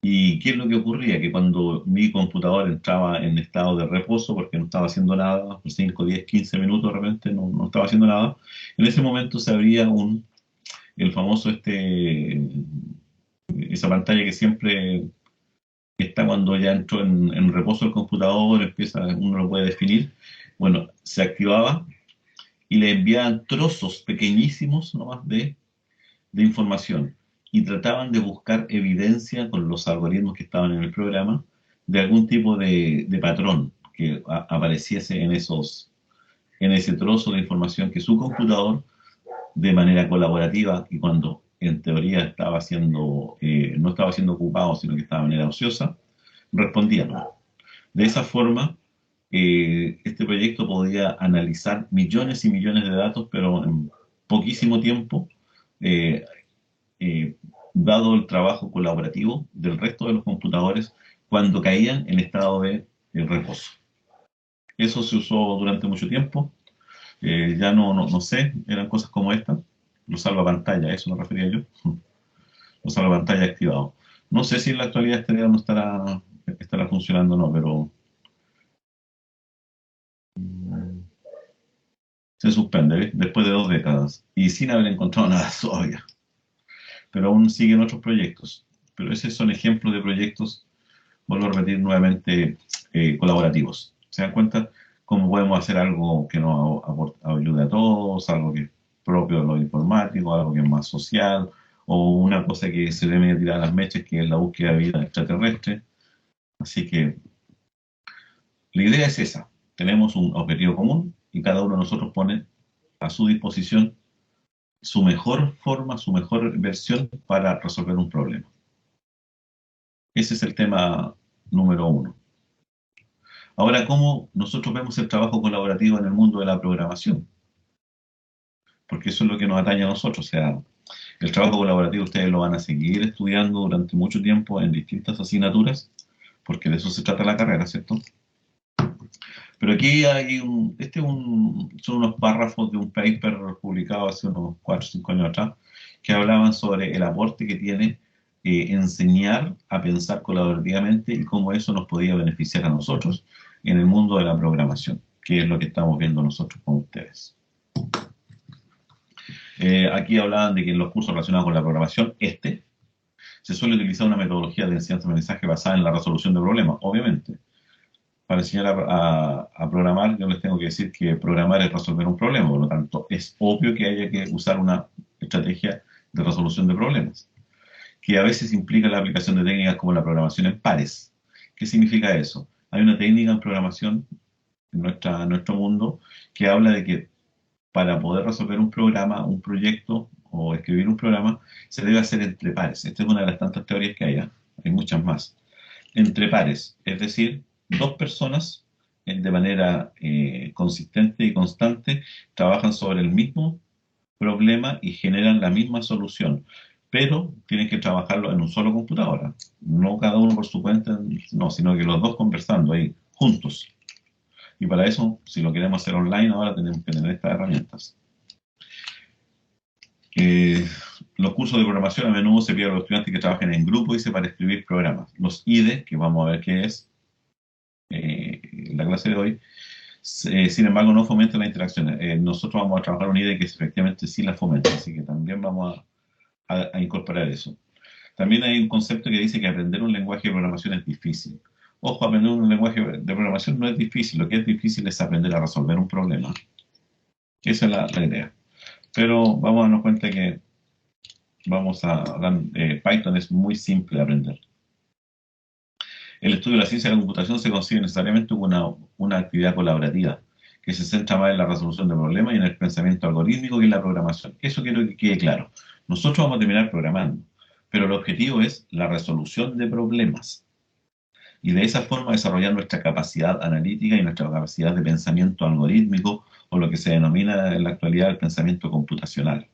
¿Y qué es lo que ocurría? Que cuando mi computador entraba en estado de reposo, porque no estaba haciendo nada, por 5, 10, 15 minutos de repente no estaba haciendo nada, en ese momento se abría el famoso esa pantalla que siempre está cuando ya entró en reposo el computador, uno lo puede definir. Bueno, se activaba y le enviaban trozos pequeñísimos nomás de información y trataban de buscar evidencia con los algoritmos que estaban en el programa de algún tipo de patrón que apareciese en ese trozo de información que su computador, de manera colaborativa y cuando en teoría no estaba siendo ocupado, sino que estaba de manera ociosa, respondía. De esa forma, este proyecto podía analizar millones y millones de datos, pero en poquísimo tiempo, dado el trabajo colaborativo del resto de los computadores cuando caían en estado de reposo. Eso se usó durante mucho tiempo. Ya no sé, eran cosas como esta, los salvapantallas, a eso me refería yo, los salvapantallas activados. No sé si en la actualidad este no estará funcionando o no, pero se suspende, ¿ves? Después de 2 décadas y sin haber encontrado nada todavía. Pero aún siguen otros proyectos. Pero esos son ejemplos de proyectos, vuelvo a repetir nuevamente, colaborativos. ¿Se dan cuenta cómo podemos hacer algo que nos ayude a todos, algo que es propio de lo informático, algo que es más social, o una cosa que se debe tirar a las mechas, que es la búsqueda de vida extraterrestre? Así que la idea es esa, tenemos un objetivo común y cada uno de nosotros pone a su disposición su mejor forma, su mejor versión para resolver un problema. Ese es el tema número 1. Ahora, ¿cómo nosotros vemos el trabajo colaborativo en el mundo de la programación? Porque eso es lo que nos atañe a nosotros. O sea, el trabajo colaborativo ustedes lo van a seguir estudiando durante mucho tiempo en distintas asignaturas, porque de eso se trata la carrera, ¿cierto? Pero aquí hay son unos párrafos de un paper publicado hace unos 4 o 5 años atrás, que hablaban sobre el aporte que tiene enseñar a pensar colaborativamente y cómo eso nos podía beneficiar a nosotros en el mundo de la programación, que es lo que estamos viendo nosotros con ustedes. Aquí hablaban de que en los cursos relacionados con la programación, se suele utilizar una metodología de enseñanza-aprendizaje basada en la resolución de problemas, obviamente. Para enseñar a programar, yo les tengo que decir que programar es resolver un problema, por lo tanto, es obvio que haya que usar una estrategia de resolución de problemas, que a veces implica la aplicación de técnicas como la programación en pares. ¿Qué significa eso? Hay una técnica en programación en nuestro mundo que habla de que para poder resolver un programa, un proyecto o escribir un programa, se debe hacer entre pares. Esta es una de las tantas teorías que hay, ¿eh? Hay muchas más. Entre pares, es decir, dos personas de manera consistente y constante trabajan sobre el mismo problema y generan la misma solución, pero tienen que trabajarlo en un solo computador, no cada uno por su cuenta, no, sino que los dos conversando ahí, juntos. Y para eso, si lo queremos hacer online, ahora tenemos que tener estas herramientas. Los cursos de programación a menudo se piden a los estudiantes que trabajen en grupo para escribir programas. Los IDE, que vamos a ver qué es en la clase de hoy, sin embargo no fomentan la interacción. Nosotros vamos a trabajar un IDE que efectivamente sí la fomenta, así que también vamos a incorporar eso. También hay un concepto que dice que aprender un lenguaje de programación es difícil. Ojo, aprender un lenguaje de programación no es difícil, lo que es difícil es aprender a resolver un problema. Esa es la idea. Pero vamos a darnos cuenta que Python es muy simple de aprender. El estudio de la ciencia de la computación se concibe necesariamente como una actividad colaborativa, que se centra más en la resolución de problemas y en el pensamiento algorítmico que en la programación. Eso quiero que quede claro. Nosotros vamos a terminar programando, pero el objetivo es la resolución de problemas. Y de esa forma desarrollar nuestra capacidad analítica y nuestra capacidad de pensamiento algorítmico, o lo que se denomina en la actualidad el pensamiento computacional.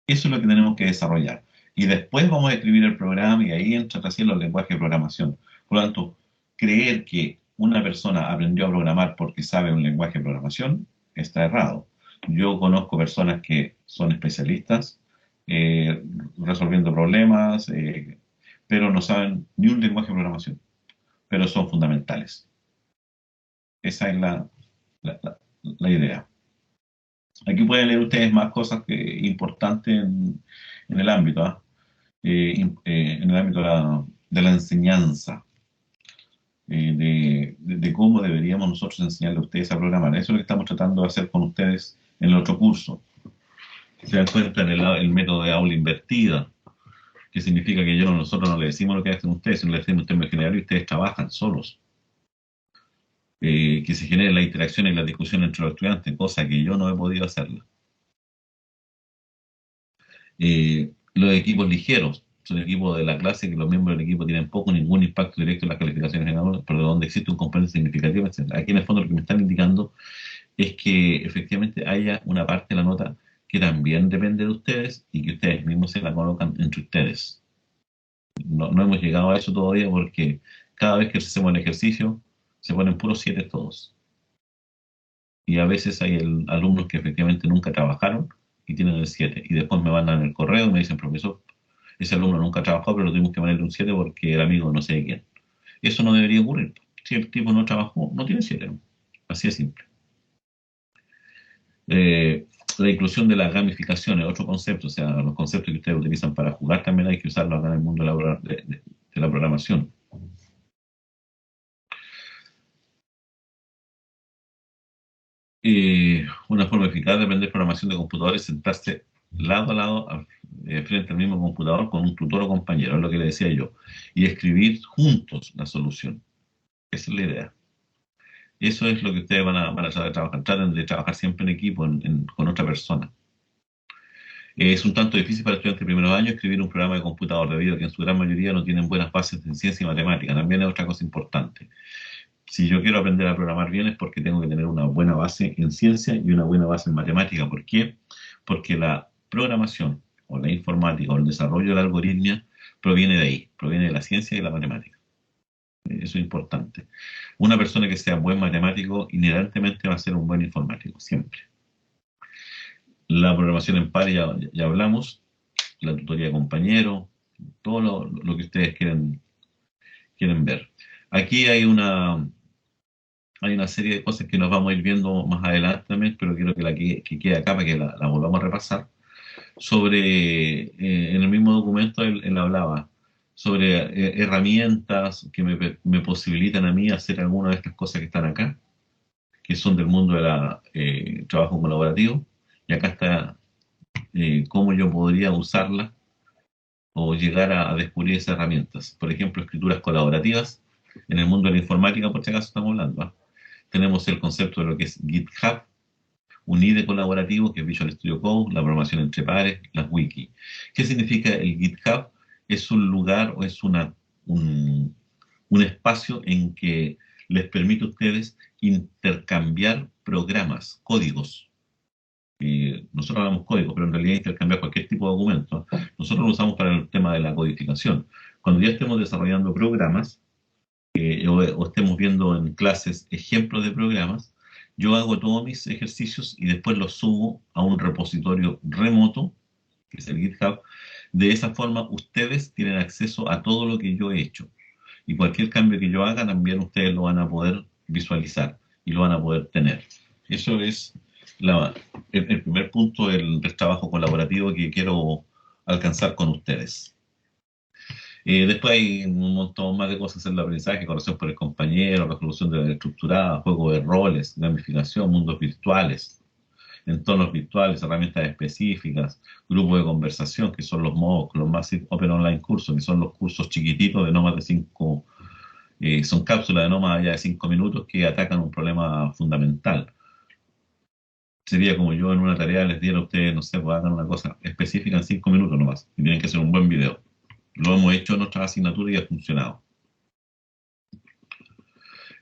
Eso es lo que tenemos que desarrollar. Y después vamos a escribir el programa y ahí entra recién los lenguajes de programación. Por lo tanto, creer que una persona aprendió a programar porque sabe un lenguaje de programación está errado. Yo conozco personas que son especialistas resolviendo problemas, pero no saben ni un lenguaje de programación, pero son fundamentales. Esa es la idea. Aquí pueden leer ustedes más cosas importantes en el ámbito, en el ámbito de la enseñanza, de cómo deberíamos nosotros enseñarle a ustedes a programar. Eso es lo que estamos tratando de hacer con ustedes en el otro curso. Se dan cuenta en el método de aula invertida, que significa que nosotros no le decimos lo que hacen ustedes, sino le decimos en términos generales y ustedes trabajan solos. Que se genere la interacción y la discusión entre los estudiantes, cosa que yo no he podido hacerla. Los equipos ligeros son equipos de la clase que los miembros del equipo tienen poco o ningún impacto directo en las calificaciones en aula, pero donde existe un componente significativo, etc. Aquí en el fondo lo que me están indicando es que efectivamente haya una parte de la nota que también depende de ustedes y que ustedes mismos se la colocan entre ustedes. No hemos llegado a eso todavía porque cada vez que hacemos el ejercicio se ponen puros 7 todos. Y a veces hay alumnos que efectivamente nunca trabajaron y tienen el 7. Y después me mandan el correo y me dicen, profesor, ese alumno nunca trabajó, pero lo tuvimos que ponerle un 7 porque era amigo no sé de quién. Eso no debería ocurrir. Si el tipo no trabajó, no tiene 7. Así de simple. La inclusión de la gamificación es otro concepto. O sea, los conceptos que ustedes utilizan para jugar también hay que usarlos acá en el mundo de la programación. Una forma eficaz de aprender programación de computadores es sentarse lado a lado frente al mismo computador con un tutor o compañero, es lo que le decía yo, y escribir juntos la solución. Esa es la idea. Eso es lo que ustedes van a tratar de trabajar. Traten de trabajar siempre en equipo, con otra persona. Es un tanto difícil para estudiantes de primeros años escribir un programa de computador debido a que en su gran mayoría no tienen buenas bases en ciencia y matemática. También es otra cosa importante. Si yo quiero aprender a programar bien es porque tengo que tener una buena base en ciencia y una buena base en matemática. ¿Por qué? Porque la programación o la informática o el desarrollo de la algoritmia proviene de ahí, proviene de la ciencia y la matemática. Eso es importante. Una persona que sea buen matemático inherentemente va a ser un buen informático, siempre. La programación en par ya hablamos, la tutoría de compañeros, todo lo que ustedes quieren ver. Aquí hay una serie de cosas que nos vamos a ir viendo más adelante también, pero quiero que quede acá para que la volvamos a repasar. En el mismo documento él hablaba sobre herramientas que me posibilitan a mí hacer algunas de estas cosas que están acá, que son del mundo del trabajo colaborativo, y acá está cómo yo podría usarlas o llegar a descubrir esas herramientas. Por ejemplo, escrituras colaborativas. En el mundo de la informática, por si acaso estamos hablando, ¿eh? Tenemos el concepto de lo que es GitHub, un IDE colaborativo, que es Visual Studio Code, la programación entre pares, las wiki. ¿Qué significa el GitHub? Es un lugar o es un espacio en que les permite a ustedes intercambiar programas, códigos. Nosotros hablamos códigos, pero en realidad intercambiar cualquier tipo de documento. Nosotros lo usamos para el tema de la codificación. Cuando ya estemos desarrollando programas, o estemos viendo en clases ejemplos de programas, yo hago todos mis ejercicios y después los subo a un repositorio remoto, que es el GitHub. De esa forma, ustedes tienen acceso a todo lo que yo he hecho. Y cualquier cambio que yo haga, también ustedes lo van a poder visualizar y lo van a poder tener. Eso es el primer punto del trabajo colaborativo que quiero alcanzar con ustedes. Después hay un montón más de cosas en el aprendizaje: corrección por el compañero, resolución de la estructurada, juego de roles, gamificación, mundos virtuales, entornos virtuales, herramientas específicas, grupos de conversación, que son los MOOC, los Massive Open Online Cursos, que son los cursos chiquititos de no más de 5, son cápsulas de no más allá de 5 minutos que atacan un problema fundamental. Sería como yo en una tarea les diera a ustedes, no sé, pues hagan una cosa específica en 5 minutos nomás, y tienen que hacer un buen video. Lo hemos hecho en nuestras asignaturas y ha funcionado.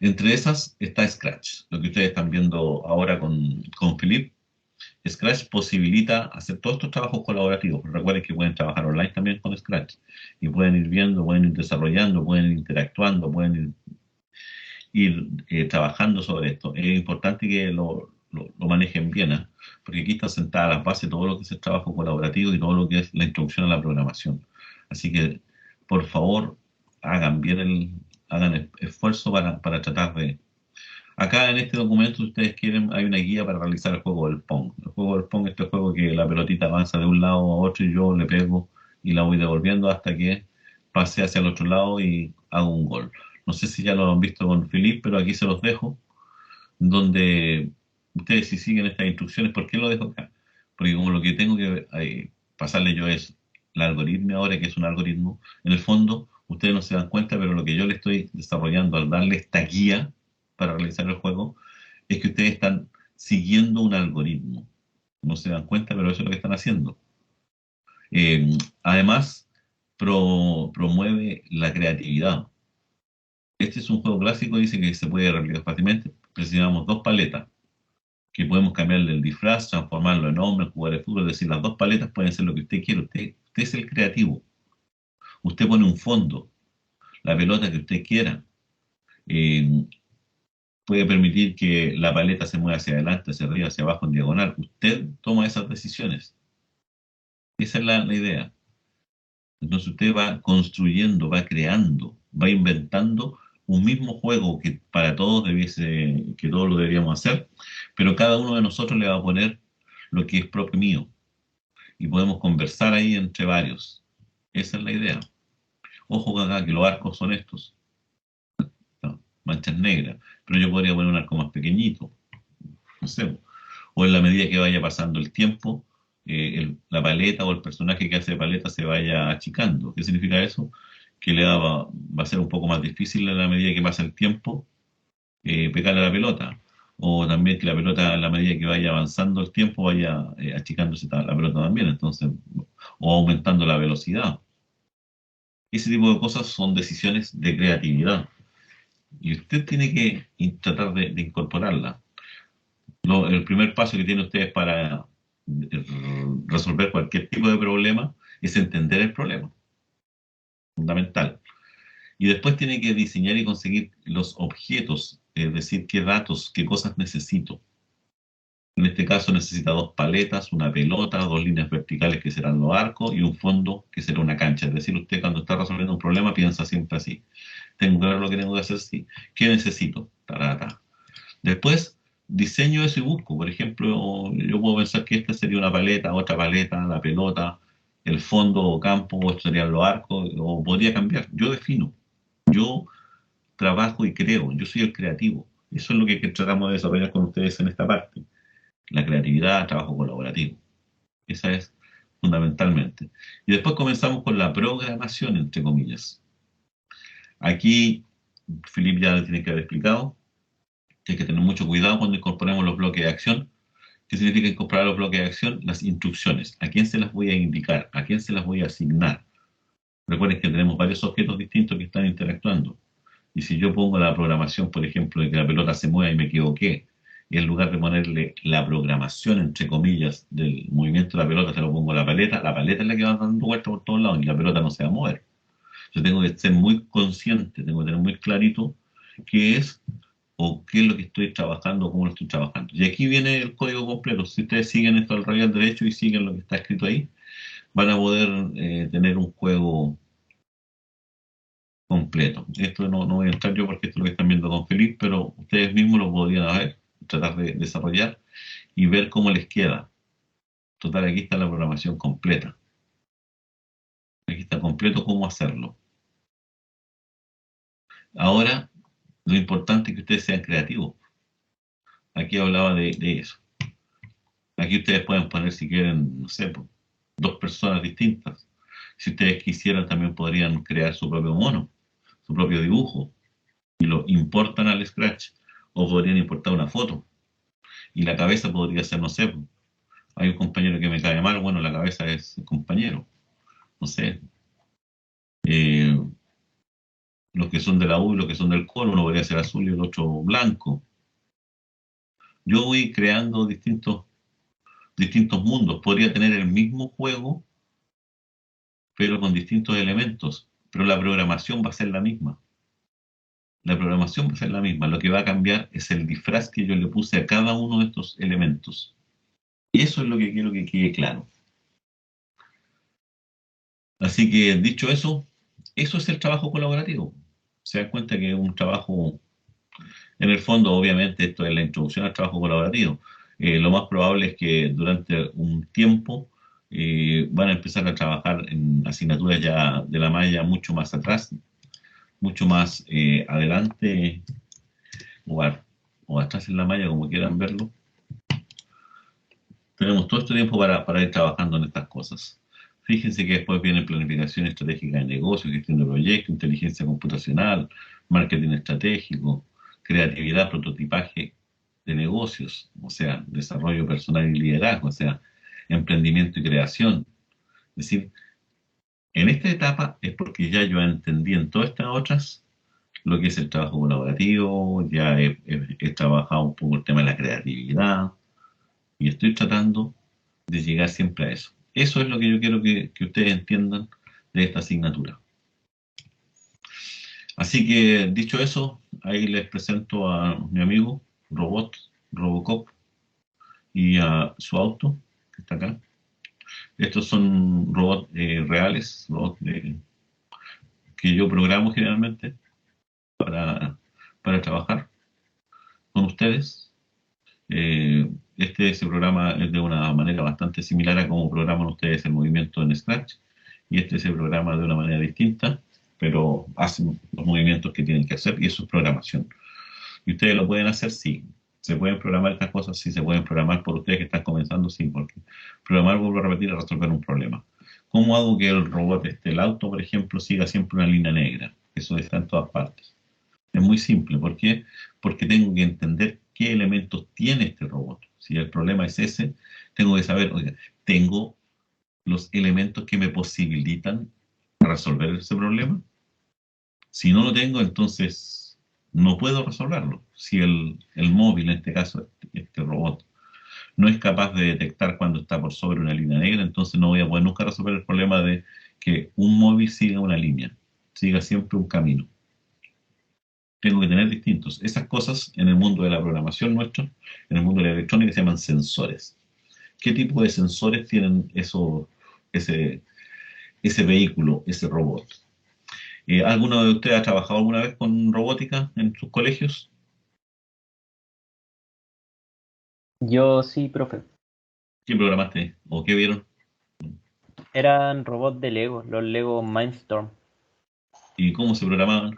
Entre esas está Scratch, lo que ustedes están viendo ahora con Philip. Scratch posibilita hacer todos estos trabajos colaborativos. Recuerden que pueden trabajar online también con Scratch. Y pueden ir viendo, pueden ir desarrollando, pueden ir interactuando, pueden ir trabajando sobre esto. Es importante que lo manejen bien, ¿eh? Porque aquí está sentada la base de todo lo que es el trabajo colaborativo y todo lo que es la introducción a la programación. Así que, por favor, hagan esfuerzo para tratar de... Acá en este documento, si ustedes quieren, hay una guía para realizar el juego del Pong. El juego del Pong es este juego que la pelotita avanza de un lado a otro y yo le pego y la voy devolviendo hasta que pase hacia el otro lado y hago un gol. No sé si ya lo han visto con Philip, pero aquí se los dejo, donde ustedes, si siguen estas instrucciones. ¿Por qué lo dejo acá? Porque como lo que tengo que pasarle yo es el algoritmo ahora, que es un algoritmo, en el fondo ustedes no se dan cuenta, pero lo que yo le estoy desarrollando al darle esta guía para realizar el juego es que ustedes están siguiendo un algoritmo. No se dan cuenta, pero eso es lo que están haciendo. Además, promueve la creatividad. Este es un juego clásico, dice que se puede replicar fácilmente. Precisamos 2 paletas, que podemos cambiarle el disfraz, transformarlo en hombre, jugar de fútbol. Es decir, las 2 paletas pueden ser lo que usted quiera. Usted es el creativo. Usted pone un fondo, la pelota que usted quiera. Puede permitir que la paleta se mueva hacia adelante, hacia arriba, hacia abajo, en diagonal. Usted toma esas decisiones. Esa es la idea. Entonces usted va construyendo, va creando, va inventando un mismo juego que para todos que todos lo deberíamos hacer, pero cada uno de nosotros le va a poner lo que es propio mío y podemos conversar ahí entre varios. Esa es la idea. Ojo acá, que los arcos son estos, ¿no? Manchas negras, pero yo podría poner un arco más pequeñito, no sé, o en la medida que vaya pasando el tiempo, la paleta o el personaje que hace de paleta se vaya achicando. ¿Qué significa eso? Que va a ser un poco más difícil en la medida que pasa el tiempo pegarle a la pelota. O también que la pelota, a la medida que vaya avanzando el tiempo, vaya achicándose la pelota también, entonces, o aumentando la velocidad. Ese tipo de cosas son decisiones de creatividad. Y usted tiene que tratar de incorporarla. El primer paso que tiene usted para resolver cualquier tipo de problema es entender el problema, fundamental. Y después tiene que diseñar y conseguir los objetos, es decir, qué datos, qué cosas necesito. En este caso necesita 2 paletas, una pelota, 2 líneas verticales que serán los arcos y un fondo que será una cancha. Es decir, usted cuando está resolviendo un problema piensa siempre así. Tengo claro lo que tengo que hacer, sí. ¿Qué necesito? Tarata. Después diseño eso y busco. Por ejemplo, yo puedo pensar que esta sería una paleta, otra paleta, la pelota, el fondo o campo, o estos serían los arcos, o podría cambiar. Yo defino. Yo trabajo y creo. Yo soy el creativo. Eso es lo que tratamos de desarrollar con ustedes en esta parte. La creatividad, trabajo colaborativo. Esa es fundamentalmente. Y después comenzamos con la programación, entre comillas. Aquí, Philip ya tiene que haber explicado que hay que tener mucho cuidado cuando incorporemos los bloques de acción. ¿Qué significa incorporar los bloques de acción? Las instrucciones. ¿A quién se las voy a indicar? ¿A quién se las voy a asignar? Recuerden que tenemos varios objetos distintos que están interactuando. Y si yo pongo la programación, por ejemplo, de que la pelota se mueva y me equivoqué, y en lugar de ponerle la programación, entre comillas, del movimiento de la pelota, se lo pongo a la paleta es la que va dando vueltas por todos lados y la pelota no se va a mover. Yo tengo que ser muy consciente, tengo que tener muy clarito qué es o qué es lo que estoy trabajando, cómo lo estoy trabajando. Y aquí viene el código completo. Si ustedes siguen esto al revés al derecho y siguen lo que está escrito ahí, van a poder tener un juego completo. Esto no voy a entrar yo porque esto es lo que están viendo con Felipe, pero ustedes mismos lo podrían ver, tratar de desarrollar y ver cómo les queda. Total, aquí está la programación completa. Aquí está completo cómo hacerlo. Ahora, lo importante es que ustedes sean creativos. Aquí hablaba de eso. Aquí ustedes pueden poner, si quieren, no sé, 2 personas distintas. Si ustedes quisieran, también podrían crear su propio mono, su propio dibujo, y lo importan al Scratch. O podrían importar una foto. Y la cabeza podría ser, no sé, hay un compañero que me cae mal, bueno, la cabeza es el compañero. No sé. Eh, los que son de la U y los que son del Colo, uno podría ser azul y el otro blanco. Yo voy creando distintos mundos. Podría tener el mismo juego, pero con distintos elementos. Pero la programación va a ser la misma. La programación va a ser la misma. Lo que va a cambiar es el disfraz que yo le puse a cada uno de estos elementos. Y eso es lo que quiero que quede claro. Así que, dicho eso es el trabajo colaborativo. Se dan cuenta que es un trabajo, en el fondo, obviamente, esto es la introducción al trabajo colaborativo. Lo más probable es que durante un tiempo van a empezar a trabajar en asignaturas ya de la malla mucho más atrás, mucho más adelante o atrás en la malla, como quieran verlo. Tenemos todo este tiempo para ir trabajando en estas cosas. Fíjense que después viene planificación estratégica de negocio, gestión de proyectos, inteligencia computacional, marketing estratégico, creatividad, prototipaje de negocios, o sea, desarrollo personal y liderazgo, o sea, emprendimiento y creación. Es decir, en esta etapa es porque ya yo entendí en todas estas otras lo que es el trabajo colaborativo, ya he trabajado un poco el tema de la creatividad y estoy tratando de llegar siempre a eso. Eso es lo que yo quiero que ustedes entiendan de esta asignatura. Así que, dicho eso, ahí les presento a mi amigo Robocop, y a su auto, que está acá. Estos son robots reales, robots que yo programo generalmente para trabajar con ustedes. Este programa es de una manera bastante similar a cómo programan ustedes el movimiento en Scratch, y este se programa de una manera distinta, pero hacen los movimientos que tienen que hacer, y eso es programación. ¿Y ustedes lo pueden hacer? Sí. ¿Se pueden programar estas cosas? Sí, se pueden programar por ustedes que están comenzando, sí, porque programar, vuelvo a repetir, es resolver un problema. ¿Cómo hago que el robot, el auto, por ejemplo, siga siempre una línea negra? Eso está en todas partes. Es muy simple. ¿Por qué? Porque tengo que entender qué elementos tiene este robot. Si el problema es ese, tengo que saber, oiga, tengo los elementos que me posibilitan resolver ese problema. Si no lo tengo, entonces no puedo resolverlo. Si el móvil, en este caso, este robot, no es capaz de detectar cuando está por sobre una línea negra, entonces no voy a poder nunca resolver el problema de que un móvil siga una línea, siga siempre un camino. Tengo que tener distintos. Esas cosas en el mundo de la programación nuestro, en el mundo de la electrónica, se llaman sensores. ¿Qué tipo de sensores tienen ese vehículo, ese robot? ¿Alguno de ustedes ha trabajado alguna vez con robótica en sus colegios? Yo sí, profe. ¿Qué programaste o qué vieron? Eran robots de Lego, los Lego Mindstorm. ¿Y cómo se programaban?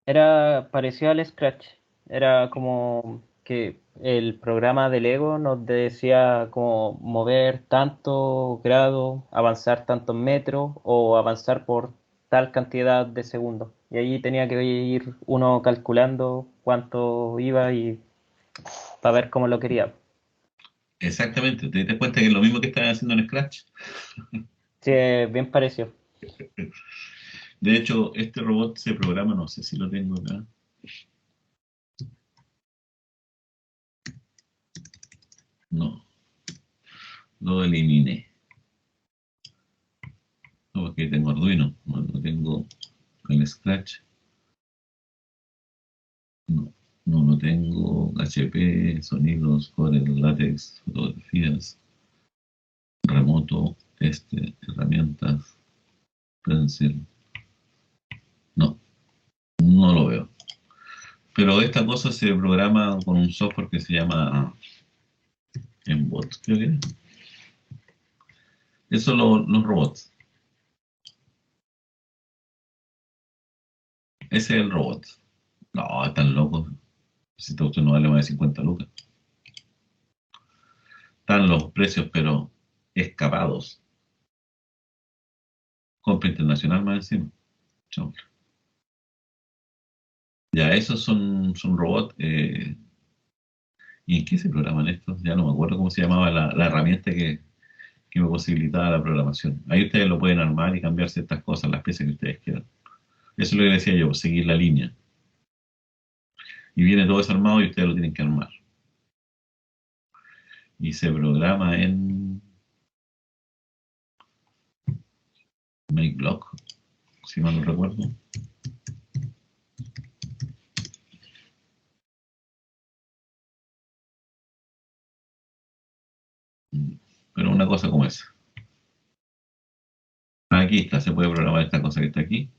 Era parecido al Scratch. Era como que el programa de Lego nos decía como mover tanto grado, avanzar tantos metros o avanzar por tal cantidad de segundos. Y allí tenía que ir uno calculando cuánto iba y para ver cómo lo quería. Exactamente, ¿te das cuenta que es lo mismo que estaban haciendo en Scratch? Sí, bien parecido. De hecho, este robot se programa, no sé si lo tengo acá. No, lo eliminé. No, porque tengo Arduino, no tengo el Scratch. No, no lo tengo. HP, sonidos, core, látex, fotografías, remoto, herramientas, pencil. No, no lo veo. Pero esta cosa se programa con un software que se llama Mbot, creo que es. Eso los robots. Ese es el robot. No, están locos. Si esta cuestión no vale más de 50 lucas. Están los precios, pero escapados. Compra internacional más encima. Chau. Ya, esos son robots. ¿Y en qué se programan estos? Ya no me acuerdo cómo se llamaba la herramienta que me posibilitaba la programación. Ahí ustedes lo pueden armar y cambiar ciertas cosas, las piezas que ustedes quieran. Eso es lo que decía yo, seguir la línea. Y viene todo desarmado y ustedes lo tienen que armar. Y se programa en MakeBlock, si mal no recuerdo. Pero una cosa como esa. Aquí está, se puede programar esta cosa que está aquí.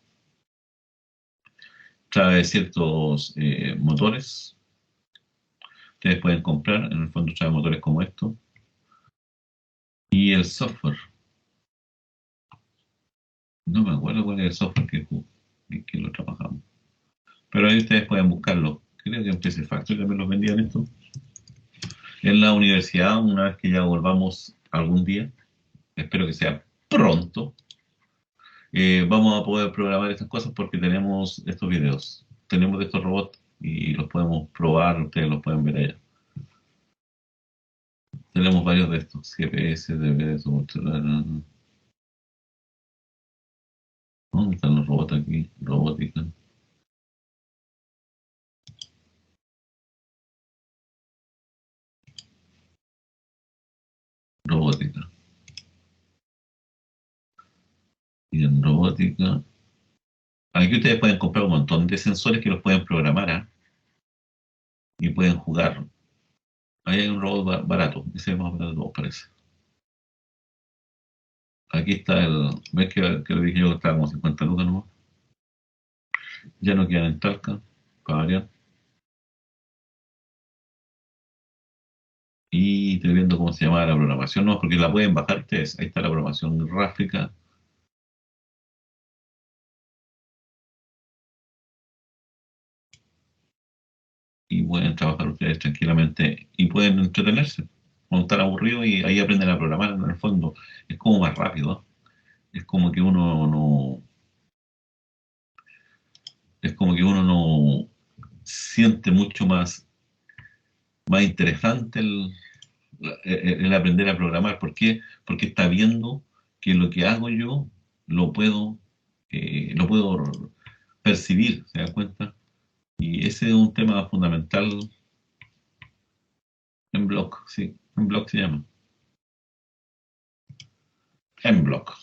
Trae ciertos motores. Ustedes pueden comprar, en el fondo trae motores como estos. Y el software. No me acuerdo cuál es el software que lo trabajamos. Pero ahí ustedes pueden buscarlo. Creo que en PC Factory también los vendían esto. En la universidad, una vez que ya volvamos algún día, espero que sea pronto, vamos a poder programar estas cosas porque tenemos estos videos. Tenemos estos robots y los podemos probar, ustedes los pueden ver allá. Tenemos varios de estos, GPS, DBS, ¿dónde están los robots aquí? Robótica. Robótica. Y en robótica. Aquí ustedes pueden comprar un montón de sensores que los pueden programar, ¿ah? Y pueden jugar. Ahí hay un robot barato, ese es más barato, me parece. Aquí está ¿ves que le dije yo que estaba como 50 lucas nomás? Ya no quedan en Talca, para variar. Y estoy viendo cómo se llama la programación, no, porque la pueden bajar ustedes. Ahí está la programación gráfica. Y pueden trabajar ustedes tranquilamente y pueden entretenerse. Cuando están aburridos y ahí aprenden a programar en el fondo. Es como más rápido, ¿eh? Es como que uno es como que uno no siente mucho más interesante el aprender a programar. ¿Por qué? Porque está viendo que lo que hago yo lo puedo percibir, ¿se dan cuenta? Y ese es un tema fundamental en Block, sí, en Block se llama. En Block.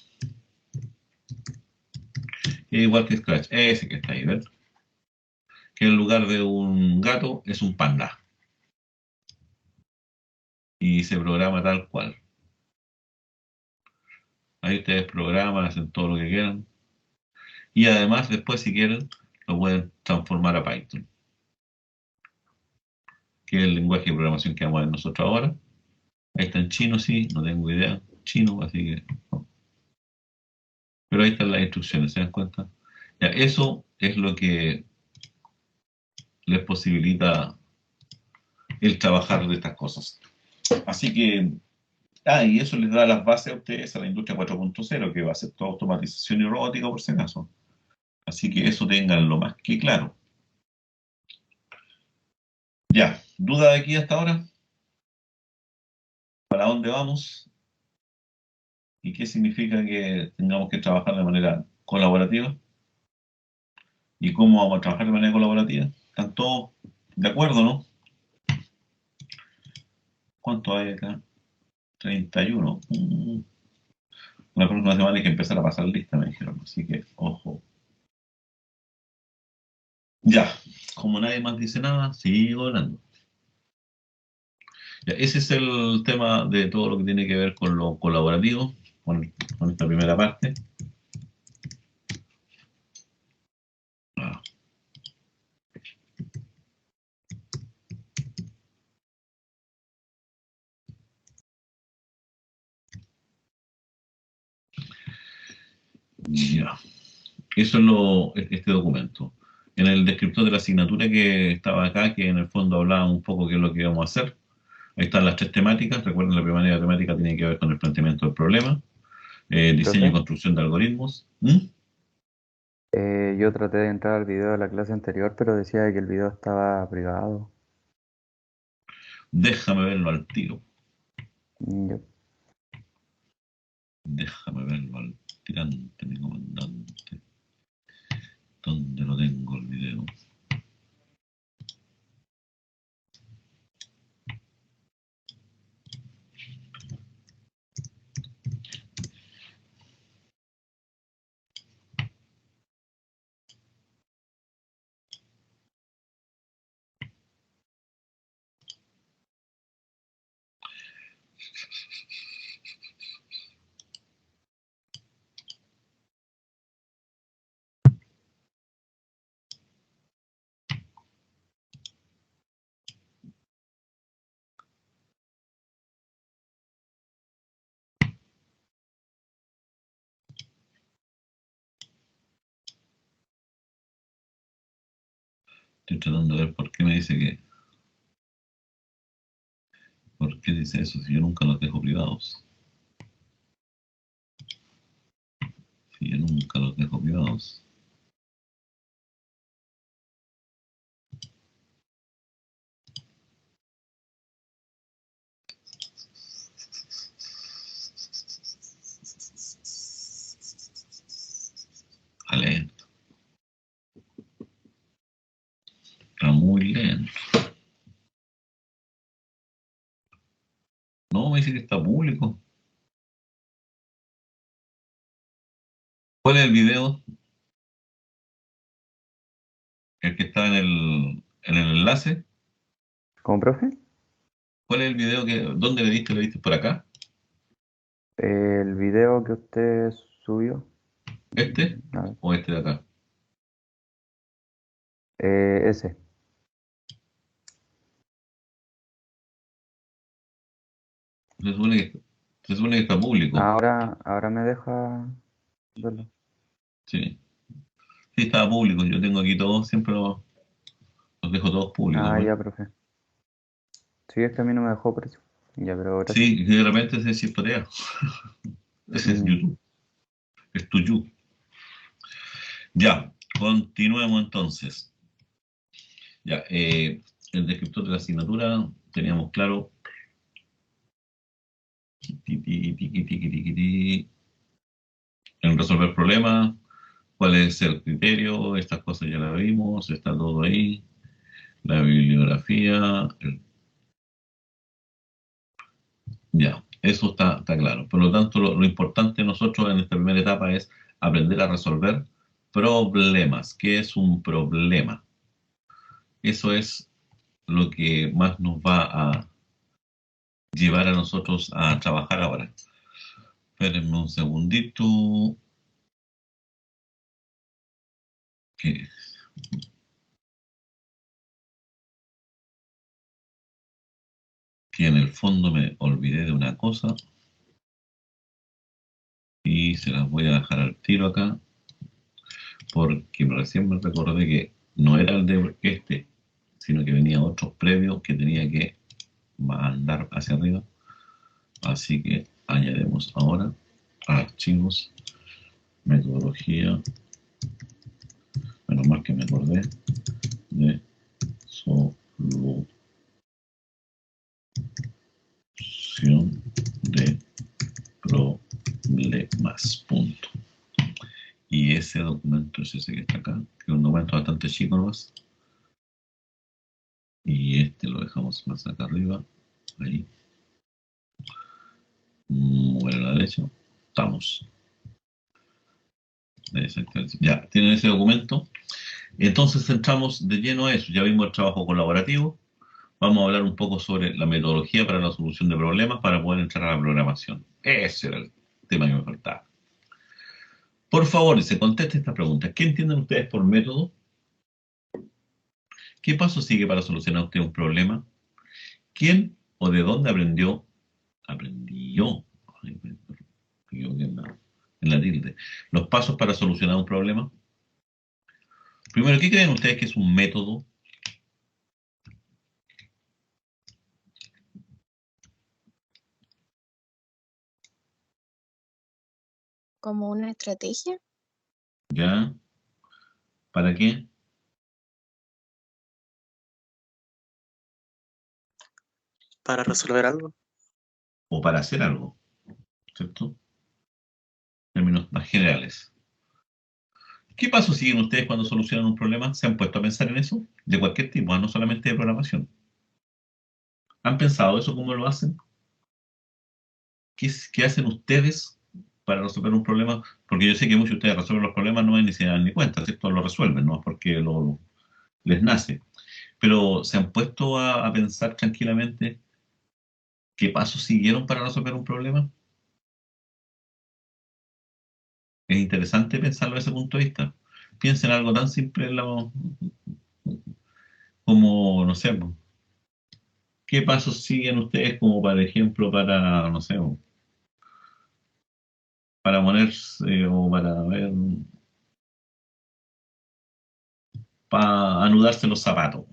Igual que Scratch, ese que está ahí, ¿ves? Que en lugar de un gato es un panda. Y se programa tal cual. Ahí ustedes programan, hacen todo lo que quieran. Y además, después, si quieren, lo pueden transformar a Python, que es el lenguaje de programación que vamos a ver nosotros ahora. Ahí está en chino, sí, no tengo idea. Chino, así que no. Pero ahí están las instrucciones, ¿se dan cuenta? Ya, eso es lo que les posibilita el trabajar de estas cosas. Así que, y eso les da las bases a ustedes a la industria 4.0, que va a ser toda automatización y robótica, por si acaso. Así que eso tenganlo más que claro. Ya, ¿duda de aquí hasta ahora? ¿Para dónde vamos? ¿Y qué significa que tengamos que trabajar de manera colaborativa? ¿Y cómo vamos a trabajar de manera colaborativa? ¿Están todos de acuerdo, no? ¿Cuánto hay acá? 31. La próxima semana hay que empezar a pasar lista, me dijeron. Así que, ojo. Ya, como nadie más dice nada, sigo hablando. Ya, ese es el tema de todo lo que tiene que ver con lo colaborativo, con esta primera parte. Ah. Ya, eso es este documento. En el descriptor de la asignatura que estaba acá, que en el fondo hablaba un poco qué es lo que íbamos a hacer. Ahí están las 3 temáticas. Recuerden, la primera temática tiene que ver con el planteamiento del problema, diseño y Profe, construcción de algoritmos. yo traté de entrar al video de la clase anterior, pero decía que el video estaba privado. Déjame verlo al tiro. Yo- Déjame verlo al tirante, mi comandante. ¿Dónde lo tengo el video? Estoy tratando de ver por qué me dice que... ¿Por qué dice eso si yo nunca los dejo privados? Si yo nunca los dejo privados. Está lento. Está muy lento. No, me dice que está público. ¿Cuál es el video? El que está en el enlace. ¿Cómo, profe? ¿Cuál es el video que... ¿Dónde le diste? ¿Le diste por acá? El video que usted subió. ¿Este? A ver, ¿O este de acá? ese. Se supone que está público. Ahora me deja verlo. Sí. Sí, estaba público. Yo tengo aquí todos, siempre los dejo todos públicos, Ah, ¿ves? ya, profe. Sí, es que a mí no me dejó precio. Ya, pero gracias. Sí, y de repente se chispotea. Ese es Mm, YouTube. Es tu YouTube. Ya. Continuemos entonces. Ya, el descriptor de la asignatura, teníamos claro. En resolver problemas, cuál es el criterio, estas cosas ya las vimos, está todo ahí. La bibliografía, ya, eso está claro. Por lo tanto, lo importante nosotros en esta primera etapa es aprender a resolver problemas. ¿Qué es un problema? Eso es lo que más nos va a llevar a nosotros a trabajar ahora. Espérenme un segundito. Que en el fondo me olvidé de una cosa y se las voy a dejar al tiro acá porque recién me recordé que no era el de este, sino que venía otro previo que tenía que mandar hacia arriba. Así que añadimos ahora archivos, metodología, menos mal que me acordé de solución de problemas, punto. Y ese documento es ese que está acá, que es un documento bastante chico nomás. Y este lo dejamos más acá arriba, ahí. Mover a la derecha, estamos. Ya, tienen ese documento. Entonces entramos de lleno a eso. Ya vimos el trabajo colaborativo. Vamos a hablar un poco sobre la metodología para la solución de problemas para poder entrar a la programación. Ese era el tema que me faltaba. Por favor, se conteste esta pregunta. ¿Qué entienden ustedes por método? ¿Qué paso sigue para solucionar usted un problema? ¿Quién o de dónde aprendió? Aprendió. Ay, me equivoqué en la tilde. Los pasos para solucionar un problema. Primero, ¿qué creen ustedes que es un método? ¿Como una estrategia? ¿Ya? ¿Para qué? Para resolver algo. O para hacer algo, ¿cierto? En términos más generales. ¿Qué pasos siguen ustedes cuando solucionan un problema? ¿Se han puesto a pensar en eso? De cualquier tipo, no solamente de programación. ¿Han pensado eso? ¿Cómo lo hacen? ¿Qué hacen ustedes para resolver un problema? Porque yo sé que muchos de ustedes resuelven los problemas no ni se dan ni cuenta, ¿cierto? Lo resuelven, no es porque les nace. Pero ¿se han puesto a pensar tranquilamente qué pasos siguieron para resolver un problema? Es interesante pensarlo desde ese punto de vista. Piensen en algo tan simple como, no sé, ¿qué pasos siguen ustedes como, por ejemplo, para, no sé, para ponerse o para ver, para anudarse los zapatos?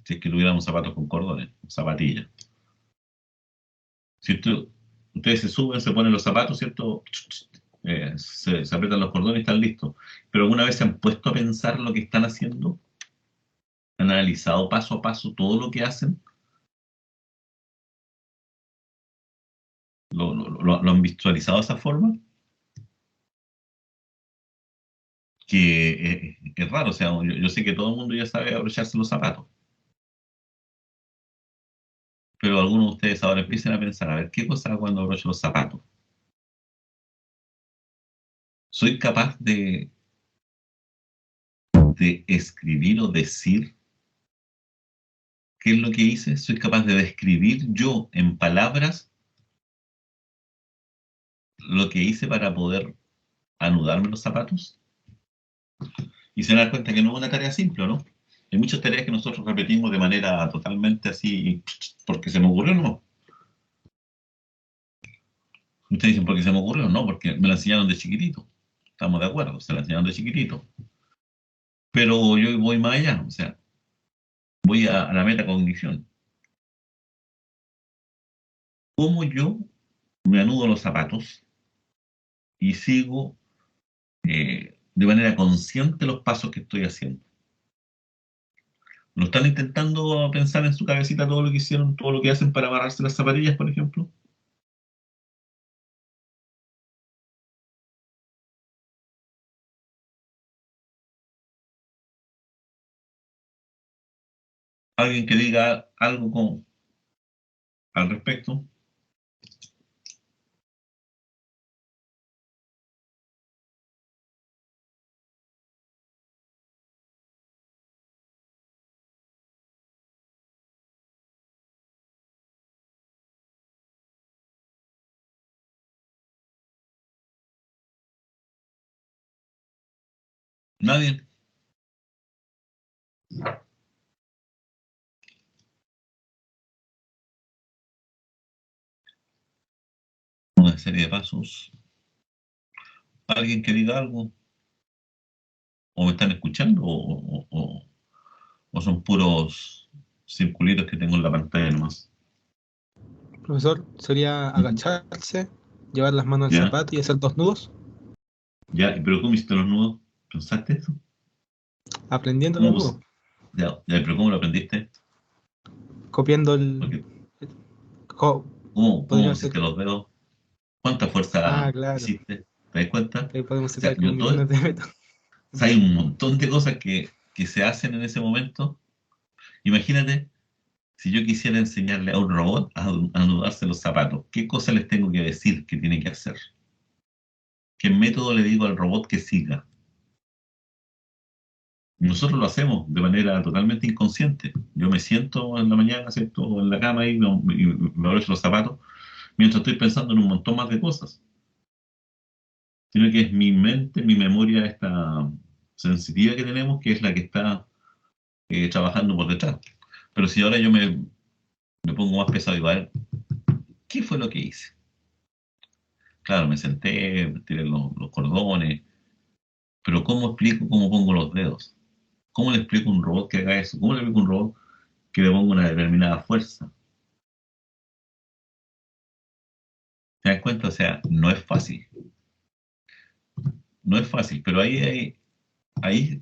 Si es que tuviéramos zapatos con cordones, zapatillas. Si ustedes se suben, se ponen los zapatos, ¿cierto? Se aprietan los cordones y están listos. Pero alguna vez se han puesto a pensar lo que están haciendo, han analizado paso a paso todo lo que hacen, lo han visualizado de esa forma, que es raro. O sea, yo sé que todo el mundo ya sabe abrocharse los zapatos, pero algunos de ustedes ahora empiecen a pensar, a ver, ¿qué cosa hago cuando abrocho los zapatos? ¿Soy capaz de escribir o decir qué es lo que hice? ¿Soy capaz de describir yo en palabras lo que hice para poder anudarme los zapatos? Y se dan cuenta que no es una tarea simple, ¿no? Hay muchas tareas que nosotros repetimos de manera totalmente así, porque se me ocurrió, ¿no? Ustedes dicen, porque se me ocurrió, no, porque me la enseñaron de chiquitito. Estamos de acuerdo, se la enseñaron de chiquitito. Pero yo voy más allá, o sea, voy a la metacognición. ¿Cómo yo me anudo los zapatos y sigo de manera consciente los pasos que estoy haciendo. ¿No están intentando pensar en su cabecita todo lo que hicieron, todo lo que hacen para amarrarse las zapatillas, por ejemplo? ¿Alguien que diga algo al respecto? ¿Nadie? Una serie de pasos. ¿Alguien que diga algo? ¿O me están escuchando? ¿O son puros circulitos que tengo en la pantalla nomás? Profesor, sería agacharse, llevar las manos al ¿Ya? zapato y hacer 2 nudos, ¿Ya? ¿Pero cómo hiciste los nudos? ¿Pensaste eso? aprendiendo ¿Cómo los nudos, ya, pero ¿cómo lo aprendiste? copiando el... Porque, co- ¿cómo podría ser... pusiste los dedos? ¿Cuánta fuerza claro, hiciste? ¿Te das cuenta? ahí podemos O sea, sacar combinaciones de métodos. o sea, hay un montón de cosas que se hacen en ese momento. Imagínate, si yo quisiera enseñarle a un robot a anudarse los zapatos, ¿qué cosas les tengo que decir que tiene que hacer? ¿Qué método le digo al robot que siga? Nosotros lo hacemos de manera totalmente inconsciente. Yo me siento en la mañana, ¿cierto? En la cama y me abrocho los zapatos, mientras estoy pensando en un montón más de cosas. Sino que es mi mente, mi memoria, esta sensitiva que tenemos, que es la que está trabajando por detrás. Pero si ahora yo me pongo más pesado y digo, a ver, ¿qué fue lo que hice? Claro, me senté, tiré los cordones, pero ¿cómo explico cómo pongo los dedos? ¿Cómo le explico a un robot que haga eso? ¿Cómo le explico a un robot que le ponga una determinada fuerza? ¿Te das cuenta? O sea, no es fácil. No es fácil, pero ahí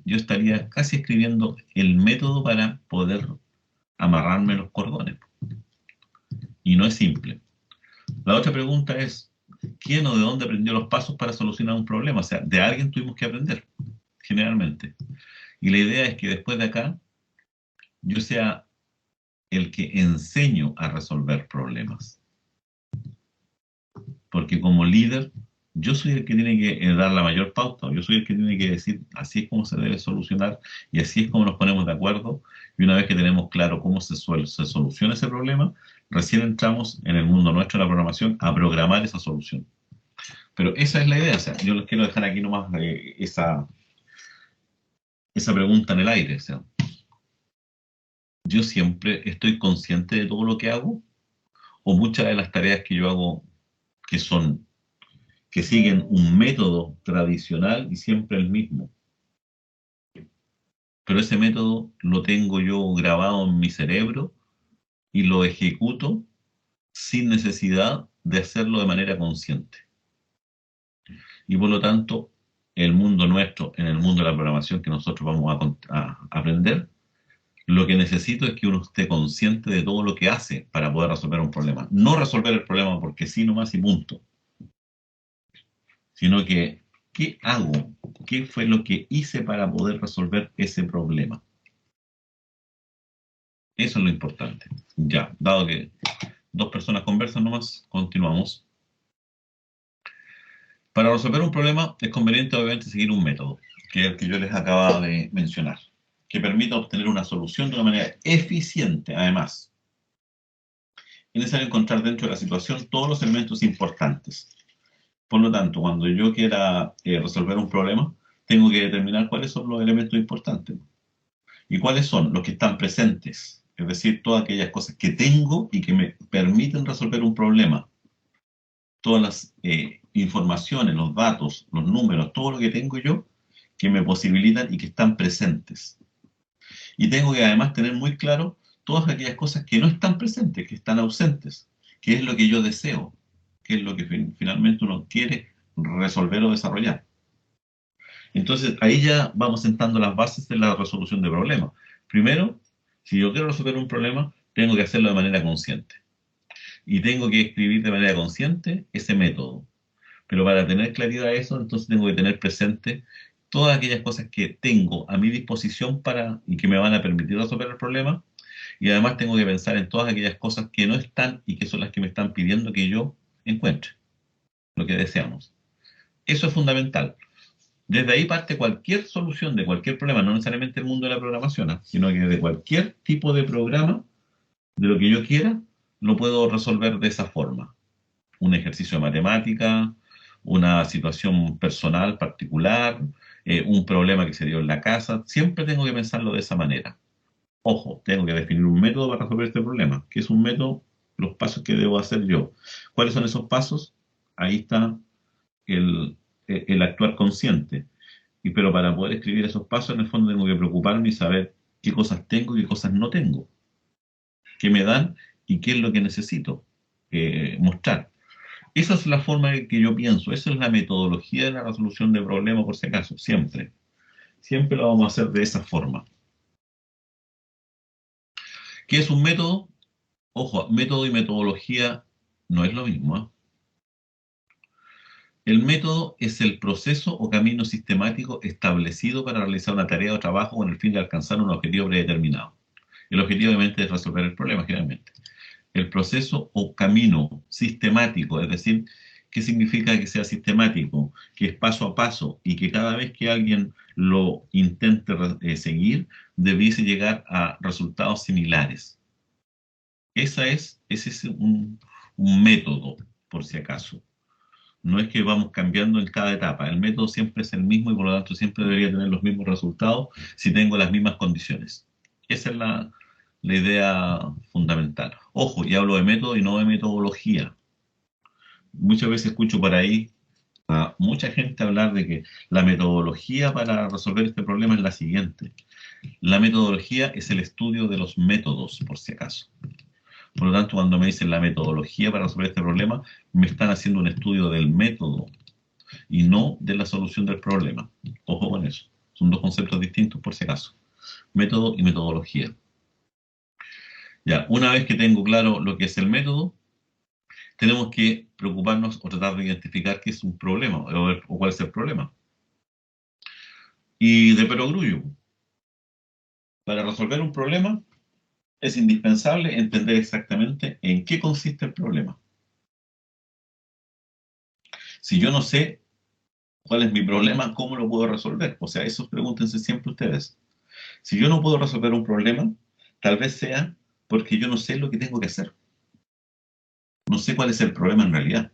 yo estaría casi escribiendo el método para poder amarrarme los cordones. Y no es simple. La otra pregunta es, ¿quién o de dónde aprendió los pasos para solucionar un problema? O sea, de alguien tuvimos que aprender, generalmente. Y la idea es que después de acá, yo sea el que enseño a resolver problemas. Porque como líder, yo soy el que tiene que dar la mayor pauta, yo soy el que tiene que decir, así es como se debe solucionar y así es como nos ponemos de acuerdo. Y una vez que tenemos claro cómo se soluciona ese problema, recién entramos en el mundo nuestro de la programación a programar esa solución. Pero esa es la idea, o sea, yo les quiero dejar aquí nomás esa pregunta en el aire. O sea, yo siempre estoy consciente de todo lo que hago, o muchas de las tareas que yo hago que siguen un método tradicional y siempre el mismo. Pero ese método lo tengo yo grabado en mi cerebro y lo ejecuto sin necesidad de hacerlo de manera consciente. Y por lo tanto, el mundo nuestro, en el mundo de la programación que nosotros vamos a aprender, lo que necesito es que uno esté consciente de todo lo que hace para poder resolver un problema. No resolver el problema porque sí nomás y punto. Sino que, ¿qué hago? ¿Qué fue lo que hice para poder resolver ese problema? Eso es lo importante. Ya, dado que dos personas conversan nomás, continuamos. Para resolver un problema es conveniente obviamente seguir un método, que es el que yo les acababa de mencionar, que permita obtener una solución de una manera eficiente, además. Es necesario encontrar dentro de la situación todos los elementos importantes. Por lo tanto, cuando yo quiera resolver un problema, tengo que determinar cuáles son los elementos importantes. ¿Y cuáles son los que están presentes? Es decir, todas aquellas cosas que tengo y que me permiten resolver un problema. Todas las informaciones, los datos, los números, todo lo que tengo yo que me posibilitan y que están presentes. Y tengo que además tener muy claro todas aquellas cosas que no están presentes, que están ausentes, que es lo que yo deseo, que es lo que finalmente uno quiere resolver o desarrollar. Entonces, ahí ya vamos sentando las bases de la resolución de problemas. Primero, si yo quiero resolver un problema, tengo que hacerlo de manera consciente. Y tengo que escribir de manera consciente ese método. Pero para tener claridad de eso, entonces tengo que tener presente todas aquellas cosas que tengo a mi disposición y que me van a permitir resolver el problema. Y además tengo que pensar en todas aquellas cosas que no están y que son las que me están pidiendo que yo encuentre lo que deseamos. Eso es fundamental. Desde ahí parte cualquier solución de cualquier problema, no necesariamente el mundo de la programación, sino que de cualquier tipo de programa, de lo que yo quiera, lo puedo resolver de esa forma. Un ejercicio de matemática, una situación personal particular, un problema que se dio en la casa, siempre tengo que pensarlo de esa manera. Ojo, tengo que definir un método para resolver este problema. ¿Qué es un método? Los pasos que debo hacer yo. ¿Cuáles son esos pasos? Ahí está el actuar consciente. Pero para poder escribir esos pasos, en el fondo tengo que preocuparme y saber qué cosas tengo y qué cosas no tengo. Qué me dan y qué es lo que necesito mostrar. Esa es la forma que yo pienso, esa es la metodología de la resolución de problemas, por si acaso, siempre. Siempre lo vamos a hacer de esa forma. ¿Qué es un método? Ojo, método y metodología no es lo mismo, ¿eh? El método es el proceso o camino sistemático establecido para realizar una tarea o trabajo con el fin de alcanzar un objetivo predeterminado. El objetivo obviamente es resolver el problema generalmente. El proceso o camino sistemático, es decir, ¿qué significa que sea sistemático? Que es paso a paso y que cada vez que alguien lo intente seguir, debiese llegar a resultados similares. Ese es un método, por si acaso. No es que vamos cambiando en cada etapa. El método siempre es el mismo y por lo tanto siempre debería tener los mismos resultados si tengo las mismas condiciones. Esa es la idea fundamental. Ojo, y hablo de método y no de metodología. Muchas veces escucho por ahí a mucha gente hablar de que la metodología para resolver este problema es la siguiente. La metodología es el estudio de los métodos, por si acaso. Por lo tanto, cuando me dicen la metodología para resolver este problema, me están haciendo un estudio del método y no de la solución del problema. Ojo con eso. Son dos conceptos distintos, por si acaso. Método y metodología. Ya, una vez que tengo claro lo que es el método, tenemos que preocuparnos o tratar de identificar qué es un problema o cuál es el problema. Y de perogrullo, para resolver un problema, es indispensable entender exactamente en qué consiste el problema. Si yo no sé cuál es mi problema, ¿cómo lo puedo resolver? O sea, eso pregúntense siempre ustedes. Si yo no puedo resolver un problema, tal vez sea porque yo no sé lo que tengo que hacer. No sé cuál es el problema en realidad.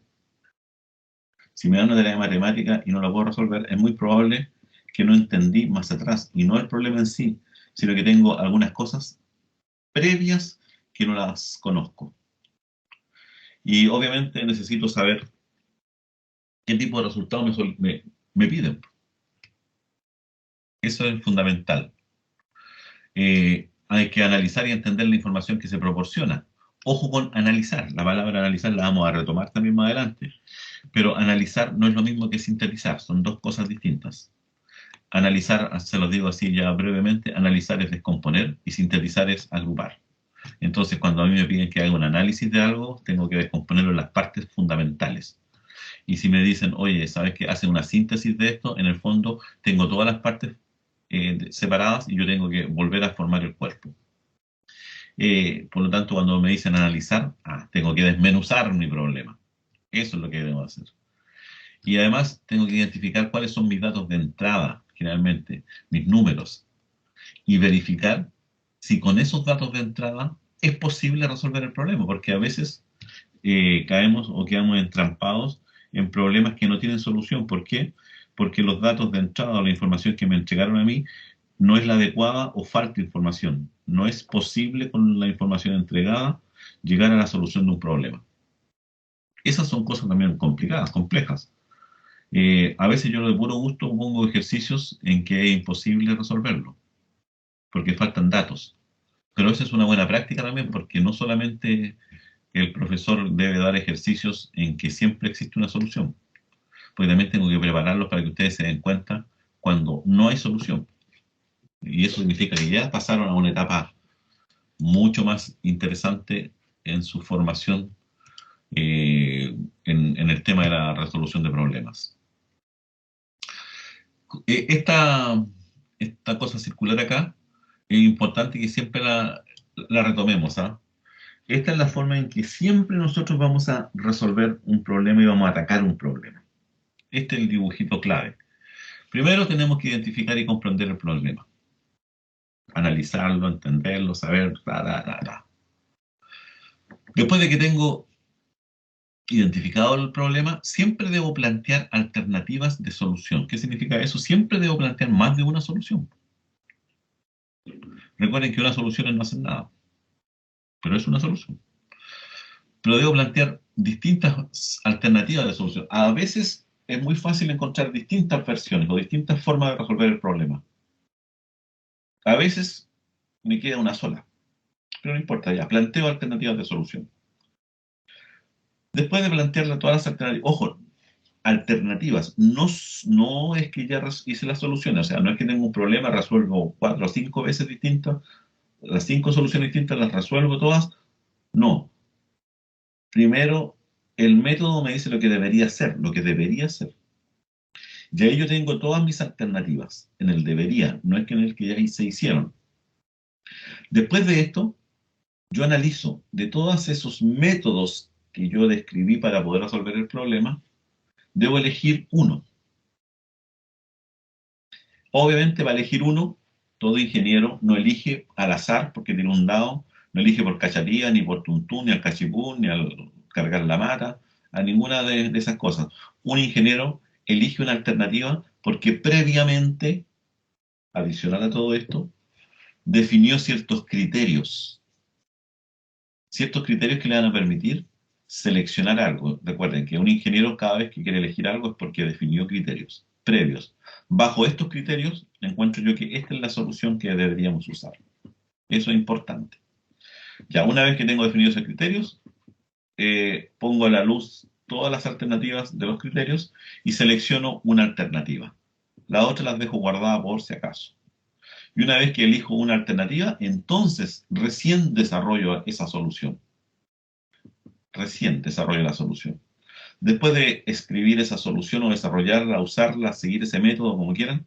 Si me dan una tarea de matemática y no la puedo resolver, es muy probable que no entendí más atrás. Y no el problema en sí, sino que tengo algunas cosas previas que no las conozco. Y obviamente necesito saber qué tipo de resultados me piden. Eso es fundamental. Hay que analizar y entender la información que se proporciona. Ojo con analizar. La palabra analizar la vamos a retomar también más adelante. Pero analizar no es lo mismo que sintetizar. Son dos cosas distintas. Analizar, se los digo así ya brevemente, analizar es descomponer y sintetizar es agrupar. Entonces, cuando a mí me piden que haga un análisis de algo, tengo que descomponerlo en las partes fundamentales. Y si me dicen, oye, ¿sabes qué? Hacen una síntesis de esto, en el fondo tengo todas las partes separadas y yo tengo que volver a formar el cuerpo. Por lo tanto, cuando me dicen analizar, tengo que desmenuzar mi problema. Eso es lo que debo hacer. Y además tengo que identificar cuáles son mis datos de entrada, generalmente, mis números, y verificar si con esos datos de entrada es posible resolver el problema, porque a veces caemos o quedamos entrampados en problemas que no tienen solución. ¿Por qué? Porque los datos de entrada o la información que me entregaron a mí no es la adecuada o falta información. No es posible con la información entregada llegar a la solución de un problema. Esas son cosas también complicadas, complejas. A veces yo de puro gusto pongo ejercicios en que es imposible resolverlo, porque faltan datos. Pero esa es una buena práctica también, porque no solamente el profesor debe dar ejercicios en que siempre existe una solución, porque también tengo que prepararlos para que ustedes se den cuenta cuando no hay solución. Y eso significa que ya pasaron a una etapa mucho más interesante en su formación en el tema de la resolución de problemas. Esta cosa circular acá es importante que siempre la retomemos, ¿ah? Esta es la forma en que siempre nosotros vamos a resolver un problema y vamos a atacar un problema. Este es el dibujito clave. Primero tenemos que identificar y comprender el problema. Analizarlo, entenderlo, saber, Después de que tengo identificado el problema, siempre debo plantear alternativas de solución. ¿Qué significa eso? Siempre debo plantear más de una solución. Recuerden que una solución no hace nada, pero es una solución. Pero debo plantear distintas alternativas de solución. A veces es muy fácil encontrar distintas versiones o distintas formas de resolver el problema. A veces me queda una sola, pero no importa, ya planteo alternativas de solución. Después de plantearle todas las alternativas, ojo, alternativas, no es que ya hice las soluciones, o sea, no es que tengo un problema, resuelvo 4 o 5 veces distintas, las 5 soluciones distintas las resuelvo todas, no. Primero, el método me dice lo que debería ser, Y ahí yo tengo todas mis alternativas, en el debería, no es que en el que ya se hicieron. Después de esto, yo analizo de todos esos métodos que yo describí para poder resolver el problema, debo elegir uno. Obviamente va a elegir uno, todo ingeniero no elige al azar porque tiene un dado, no elige por cachatía, ni por tuntún, ni al cachipún, ni al cargar la mata, a ninguna de esas cosas. Un ingeniero elige una alternativa porque previamente, adicional a todo esto, definió ciertos criterios que le van a permitir seleccionar algo. Recuerden que un ingeniero cada vez que quiere elegir algo es porque definió criterios previos. Bajo estos criterios encuentro yo que esta es la solución que deberíamos usar. Eso es importante. Ya una vez que tengo definidos esos criterios, pongo a la luz todas las alternativas de los criterios y selecciono una alternativa. La otra las dejo guardada por si acaso. Y una vez que elijo una alternativa, entonces recién desarrollo esa solución. Recién desarrollo la solución. Después de escribir esa solución o desarrollarla, usarla, seguir ese método, como quieran,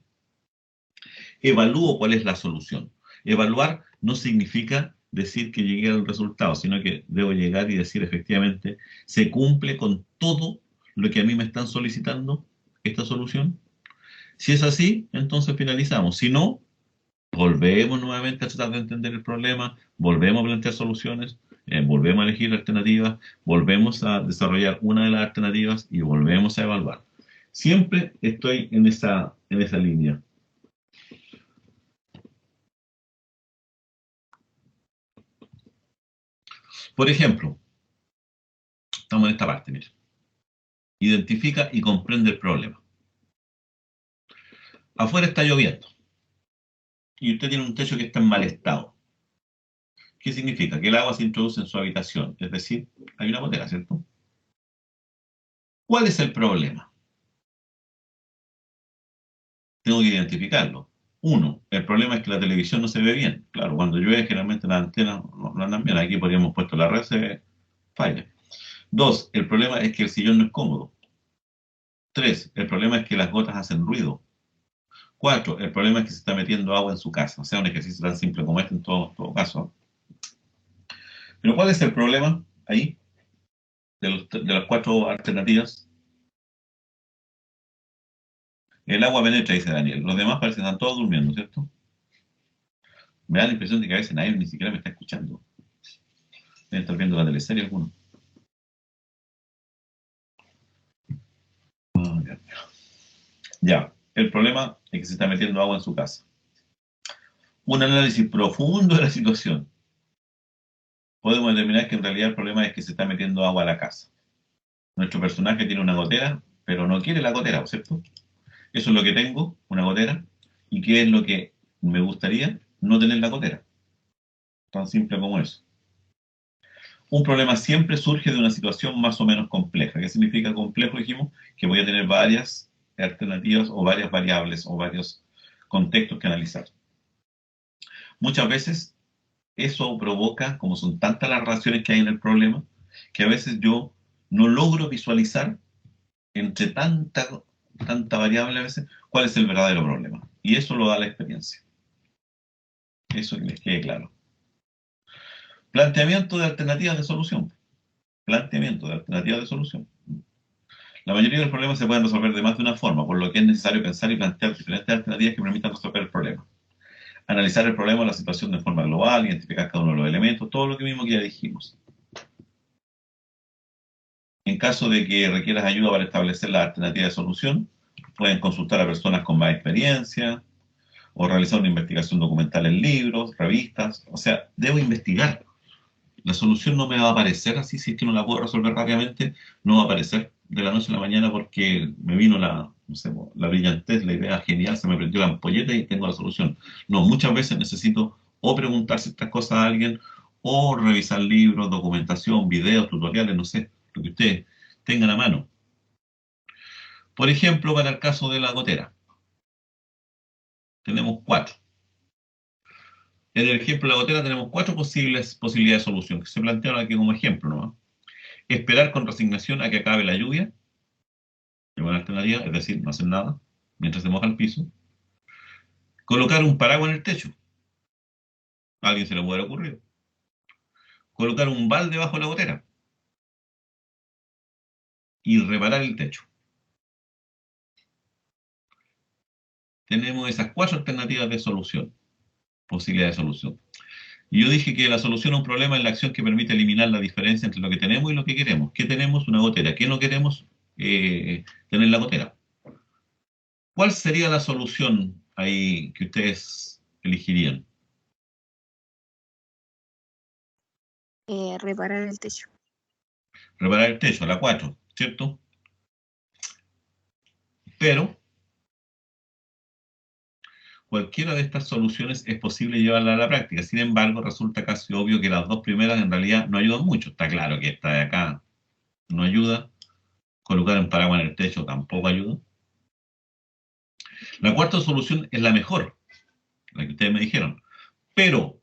evalúo cuál es la solución. Evaluar no significa decir que llegué al resultado, sino que debo llegar y decir efectivamente, ¿se cumple con todo lo que a mí me están solicitando esta solución? Si es así, entonces finalizamos. Si no, volvemos nuevamente a tratar de entender el problema, volvemos a plantear soluciones, volvemos a elegir alternativas, volvemos a desarrollar una de las alternativas y volvemos a evaluar. Siempre estoy en esa línea. Por ejemplo, estamos en esta parte, mire. Identifica y comprende el problema. Afuera está lloviendo y usted tiene un techo que está en mal estado. ¿Qué significa? Que el agua se introduce en su habitación, es decir, hay una gotera, ¿cierto? ¿Cuál es el problema? Tengo que identificarlo. Uno, el problema es que la televisión no se ve bien. Claro, cuando llueve generalmente las antenas no andan bien. Aquí podríamos puesto la red, se falla. Dos, el problema es que el sillón no es cómodo. Tres, el problema es que las gotas hacen ruido. Cuatro, el problema es que se está metiendo agua en su casa. O sea, un ejercicio tan simple como este en todo caso. Pero ¿cuál es el problema ahí? De las 4 alternativas. El agua penetra, dice Daniel. Los demás parecen que están todos durmiendo, ¿cierto? Me da la impresión de que a veces nadie ni siquiera me está escuchando. Deben estar viendo la teleserie algunos. Ya, el problema es que se está metiendo agua en su casa. Un análisis profundo de la situación. Podemos determinar que en realidad el problema es que se está metiendo agua a la casa. Nuestro personaje tiene una gotera, pero no quiere la gotera, ¿cierto? Eso es lo que tengo, una gotera. ¿Y qué es lo que me gustaría? No tener la gotera. Tan simple como eso. Un problema siempre surge de una situación más o menos compleja. ¿Qué significa complejo? Dijimos que voy a tener varias alternativas o varias variables o varios contextos que analizar. Muchas veces eso provoca, como son tantas las relaciones que hay en el problema, que a veces yo no logro visualizar entre tanta variable a veces cuál es el verdadero problema. Y eso lo da la experiencia. Eso que les quede claro. Planteamiento de alternativas de solución. Planteamiento de alternativas de solución. La mayoría de los problemas se pueden resolver de más de una forma, por lo que es necesario pensar y plantear diferentes alternativas que permitan resolver el problema. Analizar el problema o la situación de forma global, identificar cada uno de los elementos, todo lo que mismo que ya dijimos. En caso de que requieras ayuda para establecer la alternativa de solución, pueden consultar a personas con más experiencia o realizar una investigación documental en libros, revistas. O sea, debo investigar. La solución no me va a aparecer así, si es que no la puedo resolver rápidamente, no va a aparecer de la noche a la mañana porque me vino no sé, la brillantez, la idea genial, se me prendió la ampolleta y tengo la solución. No, muchas veces necesito o preguntar ciertas cosas a alguien o revisar libros, documentación, videos, tutoriales, no sé, lo que ustedes tengan a mano. Por ejemplo, para el caso de la gotera, tenemos 4. En el ejemplo de la gotera tenemos 4 posibilidades de solución que se plantearon aquí como ejemplo, ¿no? Esperar con resignación a que acabe la lluvia, es una alternativa, es decir, no hacer nada mientras se moja el piso. Colocar un paraguas en el techo, a alguien se le puede ocurrir. Colocar un balde bajo la gotera y reparar el techo. Tenemos esas 4 alternativas de solución, posibilidades de solución. Y yo dije que la solución a un problema es la acción que permite eliminar la diferencia entre lo que tenemos y lo que queremos. ¿Qué tenemos? Una gotera. ¿Qué no queremos? Tener la gotera. ¿Cuál sería la solución ahí que ustedes elegirían? Reparar el techo. Reparar el techo, la 4, ¿cierto? Pero cualquiera de estas soluciones es posible llevarla a la práctica. Sin embargo, resulta casi obvio que las 2 primeras en realidad no ayudan mucho. Está claro que esta de acá no ayuda. Colocar un paraguas en el techo tampoco ayuda. La 4ª solución es la mejor, la que ustedes me dijeron. Pero,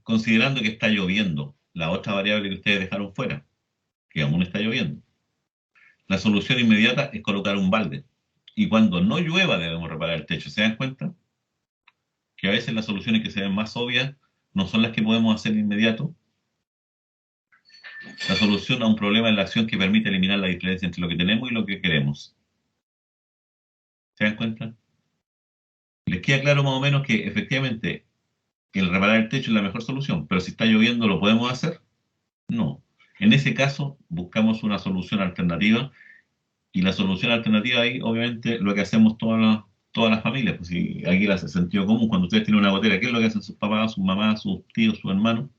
considerando que está lloviendo, la otra variable que ustedes dejaron fuera, que aún está lloviendo, la solución inmediata es colocar un balde. Y cuando no llueva debemos reparar el techo. ¿Se dan cuenta? Que a veces las soluciones que se ven más obvias no son las que podemos hacer de inmediato. La solución a un problema es la acción que permite eliminar la diferencia entre lo que tenemos y lo que queremos. ¿Se dan cuenta? ¿Les queda claro más o menos que efectivamente el reparar el techo es la mejor solución? Pero si está lloviendo, ¿lo podemos hacer? No. En ese caso, buscamos una solución alternativa. Y la solución alternativa ahí, obviamente, lo que hacemos todas las familias. Pues si aquí el sentido común, cuando ustedes tienen una gotera, ¿qué es lo que hacen sus papás, sus mamás, sus tíos, sus hermanos?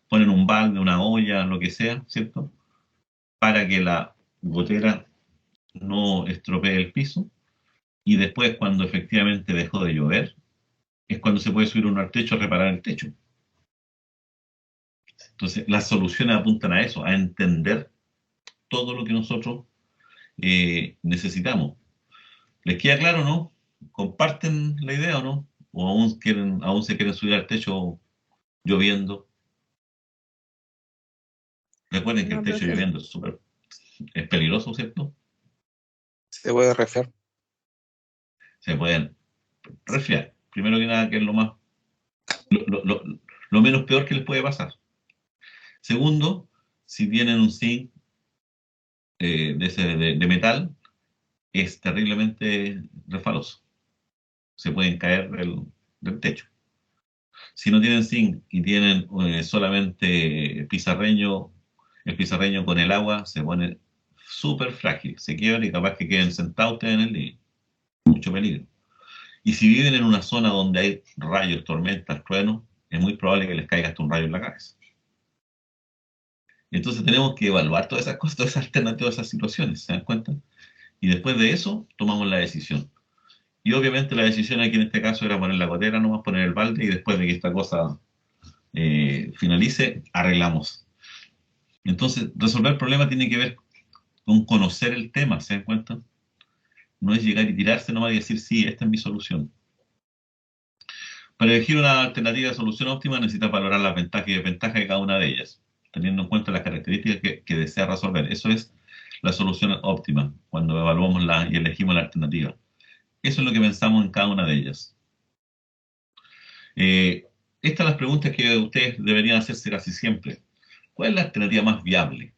Ponen un balde, una olla, lo que sea, ¿cierto? Para que la gotera no estropee el piso. Y después, cuando efectivamente dejó de llover, es cuando se puede subir uno al techo a reparar el techo. Entonces, las soluciones apuntan a eso, a entender todo lo que nosotros necesitamos. ¿Les queda claro o no? ¿Comparten la idea o no? ¿O aún se quieren subir al techo lloviendo? Recuerden que No, el techo profe. lloviendo es peligroso, ¿cierto? Se puede resfriar. Se pueden resfriar. Primero que nada, que es lo menos peor que les puede pasar. Segundo, si tienen un zinc de metal, es terriblemente resbaloso. Se pueden caer del techo. Si no tienen zinc y tienen solamente pizarreño, el pizarreño con el agua se pone súper frágil, se quiebra y capaz que queden sentados ustedes en el living. Mucho peligro. Y si viven en una zona donde hay rayos, tormentas, truenos, es muy probable que les caiga hasta un rayo en la cabeza. Entonces tenemos que evaluar todas esas cosas, todas esas alternativas, esas situaciones, ¿se dan cuenta? Y después de eso, tomamos la decisión. Y obviamente la decisión aquí en este caso era poner la gotera, nomás poner el balde y después de que esta cosa finalice, arreglamos. Entonces, resolver el problema tiene que ver con conocer el tema, ¿se dan cuenta? no es llegar y tirarse nomás y decir, sí, esta es mi solución. Para elegir una alternativa de solución óptima necesitas valorar las ventajas y desventajas de cada una de ellas, teniendo en cuenta las características que desea resolver. Eso es la solución óptima, cuando evaluamos y elegimos la alternativa. Eso es lo que pensamos en cada una de ellas. Estas son las preguntas que ustedes deberían hacerse casi siempre. ¿Cuál es la alternativa más viable?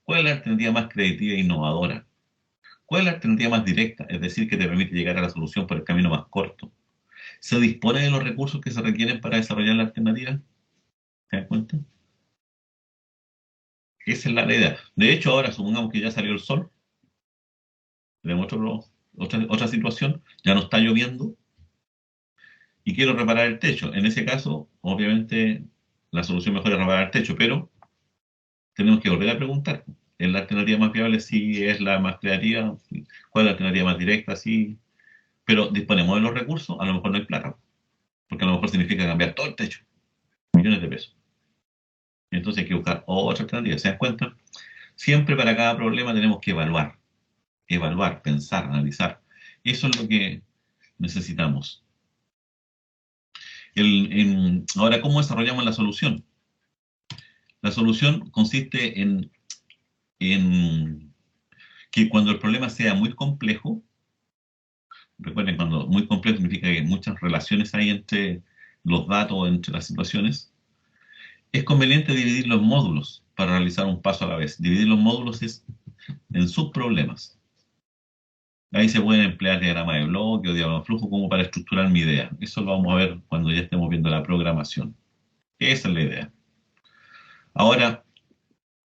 ¿Cuál es la alternativa más creativa e innovadora? ¿Cuál es la alternativa más directa? Es decir, que te permite llegar a la solución por el camino más corto. ¿Se dispone de los recursos que se requieren para desarrollar la alternativa? ¿Se dan cuenta? Esa es la idea. De hecho, ahora supongamos que ya salió el sol. Tenemos otra situación. Ya no está lloviendo. Y quiero reparar el techo. En ese caso, obviamente, la solución mejor es reparar el techo, pero tenemos que volver a preguntar. ¿Es la alternativa más viable? Sí. ¿Es la más creativa? Sí. ¿Cuál es la alternativa más directa? Sí. Pero disponemos de los recursos, a lo mejor no hay plata. Porque a lo mejor significa cambiar todo el techo. Millones de pesos. Entonces hay que buscar otra alternativa. ¿Se dan cuenta? Siempre para cada problema tenemos que evaluar. Evaluar, pensar, analizar. Eso es lo que necesitamos. Ahora, ¿cómo desarrollamos la solución? La solución consiste en que cuando el problema sea muy complejo, recuerden, cuando muy complejo significa que hay muchas relaciones hay entre los datos, entre las situaciones, es conveniente dividirlo en módulos para realizar un paso a la vez. Dividir los módulos es en subproblemas. Ahí se pueden emplear diagramas de bloque o diagramas de flujo como para estructurar mi idea. Eso lo vamos a ver cuando ya estemos viendo la programación. Esa es la idea. Ahora,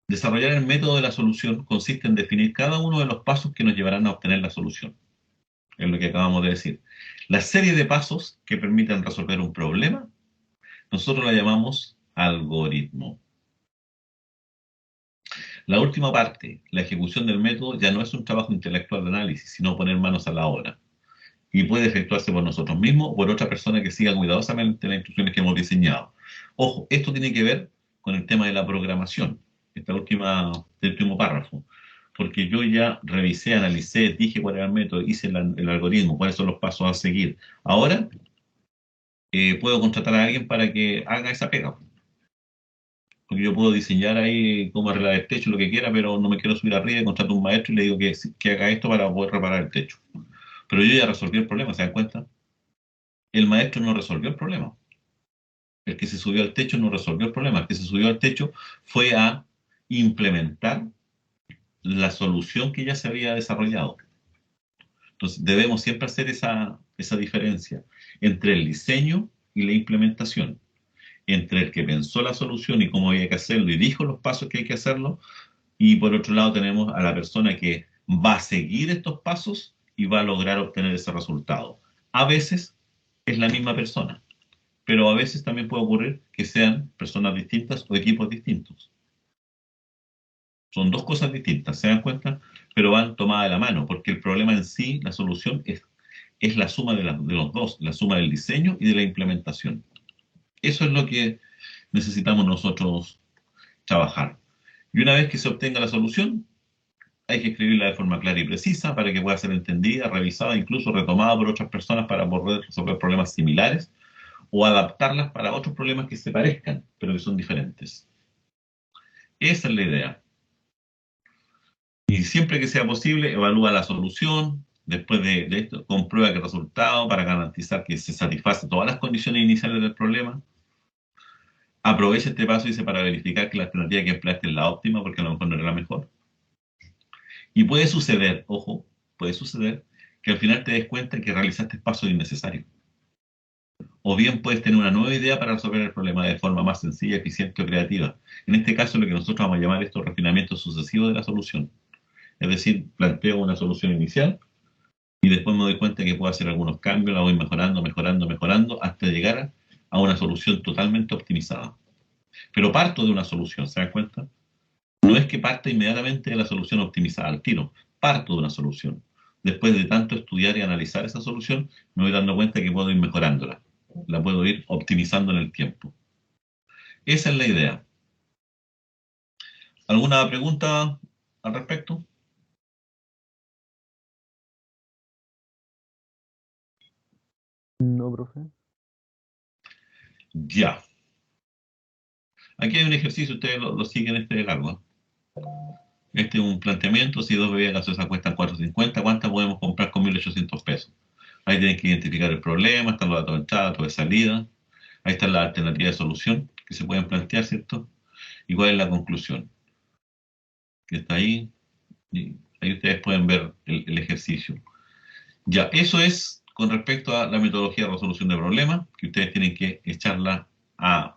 desarrollar el método de la solución consiste en definir cada uno de los pasos que nos llevarán a obtener la solución. Es lo que acabamos de decir. La serie de pasos que permiten resolver un problema, nosotros la llamamos algoritmo. La última parte, la ejecución del método, ya no es un trabajo intelectual de análisis, sino poner manos a la obra. Y puede efectuarse por nosotros mismos o por otra persona que siga cuidadosamente las instrucciones que hemos diseñado. Ojo, esto tiene que ver con el tema de la programación, este último párrafo. Porque yo ya revisé, analicé, dije cuál era el método, hice el algoritmo, cuáles son los pasos a seguir. Ahora puedo contratar a alguien para que haga esa pega. Porque yo puedo diseñar ahí cómo arreglar el techo, lo que quiera, pero no me quiero subir arriba y contrato a un maestro y le digo que haga esto para poder reparar el techo. Pero yo ya resolví el problema, ¿se dan cuenta? El maestro no resolvió el problema. El que se subió al techo no resolvió el problema. El que se subió al techo fue a implementar la solución que ya se había desarrollado. Entonces, debemos siempre hacer esa diferencia entre el diseño y la implementación. Entre el que pensó la solución y cómo había que hacerlo y dijo los pasos que hay que hacerlo, y por otro lado tenemos a la persona que va a seguir estos pasos y va a lograr obtener ese resultado. A veces es la misma persona, pero a veces también puede ocurrir que sean personas distintas o equipos distintos. Son dos cosas distintas, ¿se dan cuenta? Pero van tomadas de la mano, porque el problema en sí, la solución, es la suma de los dos, la suma del diseño y de la implementación. Eso es lo que necesitamos nosotros trabajar. Y una vez que se obtenga la solución, hay que escribirla de forma clara y precisa para que pueda ser entendida, revisada, incluso retomada por otras personas para poder resolver problemas similares o adaptarlas para otros problemas que se parezcan, pero que son diferentes. Esa es la idea. Y siempre que sea posible, evalúa la solución. Después de esto, comprueba que el resultado para garantizar que se satisface todas las condiciones iniciales del problema. Aprovecha este paso, dice, para verificar que la alternativa que empleaste es la óptima, porque a lo mejor no era la mejor. Y puede suceder, ojo, puede suceder que al final te des cuenta que realizaste pasos innecesarios. O bien puedes tener una nueva idea para resolver el problema de forma más sencilla, eficiente o creativa. En este caso, lo que nosotros vamos a llamar estos refinamientos sucesivos de la solución. Es decir, planteo una solución inicial y después me doy cuenta que puedo hacer algunos cambios, la voy mejorando, hasta llegar a una solución totalmente optimizada. Pero parto de una solución, ¿se dan cuenta? No es que parta inmediatamente de la solución optimizada al tiro, parto de una solución. Después de tanto estudiar y analizar esa solución, me voy dando cuenta que puedo ir mejorándola, la puedo ir optimizando en el tiempo. Esa es la idea. ¿Alguna pregunta al respecto? No, profe. Ya. Aquí hay un ejercicio, ustedes lo siguen este de largo. Este es un planteamiento, si dos bebidas gaseosas cuestan 4.50, ¿cuántas podemos comprar con 1.800 pesos? Ahí tienen que identificar el problema, están los datos de entrada, datos de salida, ahí está la alternativa de solución que se pueden plantear, ¿cierto? ¿Y cuál es la conclusión? Que está ahí, y ahí ustedes pueden ver el ejercicio. Ya, eso es con respecto a la metodología de resolución de problemas, que ustedes tienen que echarla a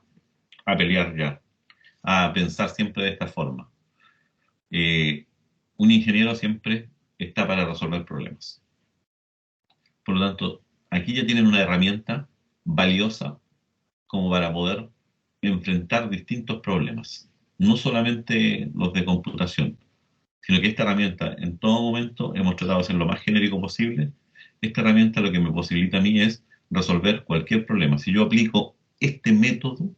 pelear ya, a pensar siempre de esta forma. Un ingeniero siempre está para resolver problemas. Por lo tanto, aquí ya tienen una herramienta valiosa como para poder enfrentar distintos problemas, no solamente los de computación, sino que esta herramienta en todo momento hemos tratado de ser lo más genérico posible. Esta herramienta lo que me posibilita a mí es resolver cualquier problema. Si yo aplico este método,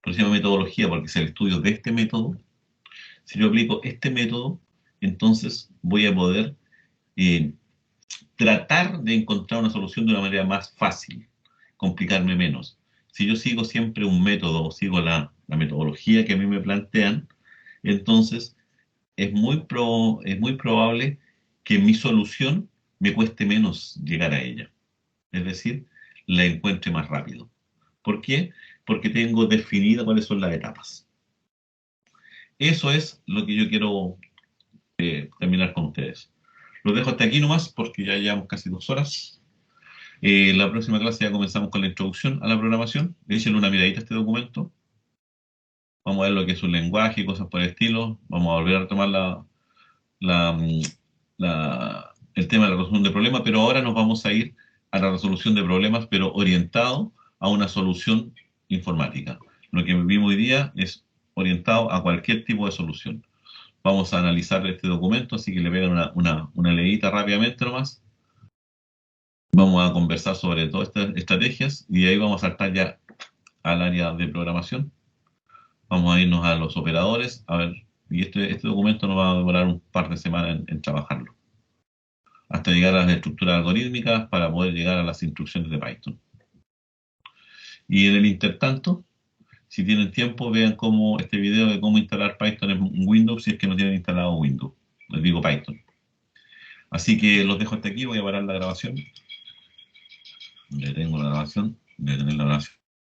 por eso se llama metodología porque es el estudio de este método, si yo aplico este método, entonces voy a poder tratar de encontrar una solución de una manera más fácil, complicarme menos. Si yo sigo siempre un método o sigo la metodología que a mí me plantean, entonces es muy probable que mi solución me cueste menos llegar a ella. Es decir, la encuentre más rápido. ¿Por qué? Porque tengo definidas cuáles son las etapas. Eso es lo que yo quiero terminar con ustedes. Los dejo hasta aquí nomás porque ya llevamos casi 2 horas. La próxima clase ya comenzamos con la introducción a la programación. Échenle una miradita a este documento. Vamos a ver lo que es un lenguaje y cosas por el estilo. Vamos a volver a retomar el tema de la resolución de problemas, pero ahora nos vamos a ir a la resolución de problemas, pero orientado a una solución informática. Lo que vimos hoy día es orientado a cualquier tipo de solución. Vamos a analizar este documento, así que le pegan una leída rápidamente nomás. Vamos a conversar sobre todas estas estrategias y de ahí vamos a saltar ya al área de programación. Vamos a irnos a los operadores, a ver, y este documento nos va a demorar un par de semanas en trabajarlo, hasta llegar a las estructuras algorítmicas para poder llegar a las instrucciones de Python. Y en el intertanto, si tienen tiempo, vean cómo este video de cómo instalar Python en Windows si es que no tienen instalado Windows, les digo Python. Así que los dejo hasta aquí, voy a parar la grabación. Detengo la grabación, detener la grabación.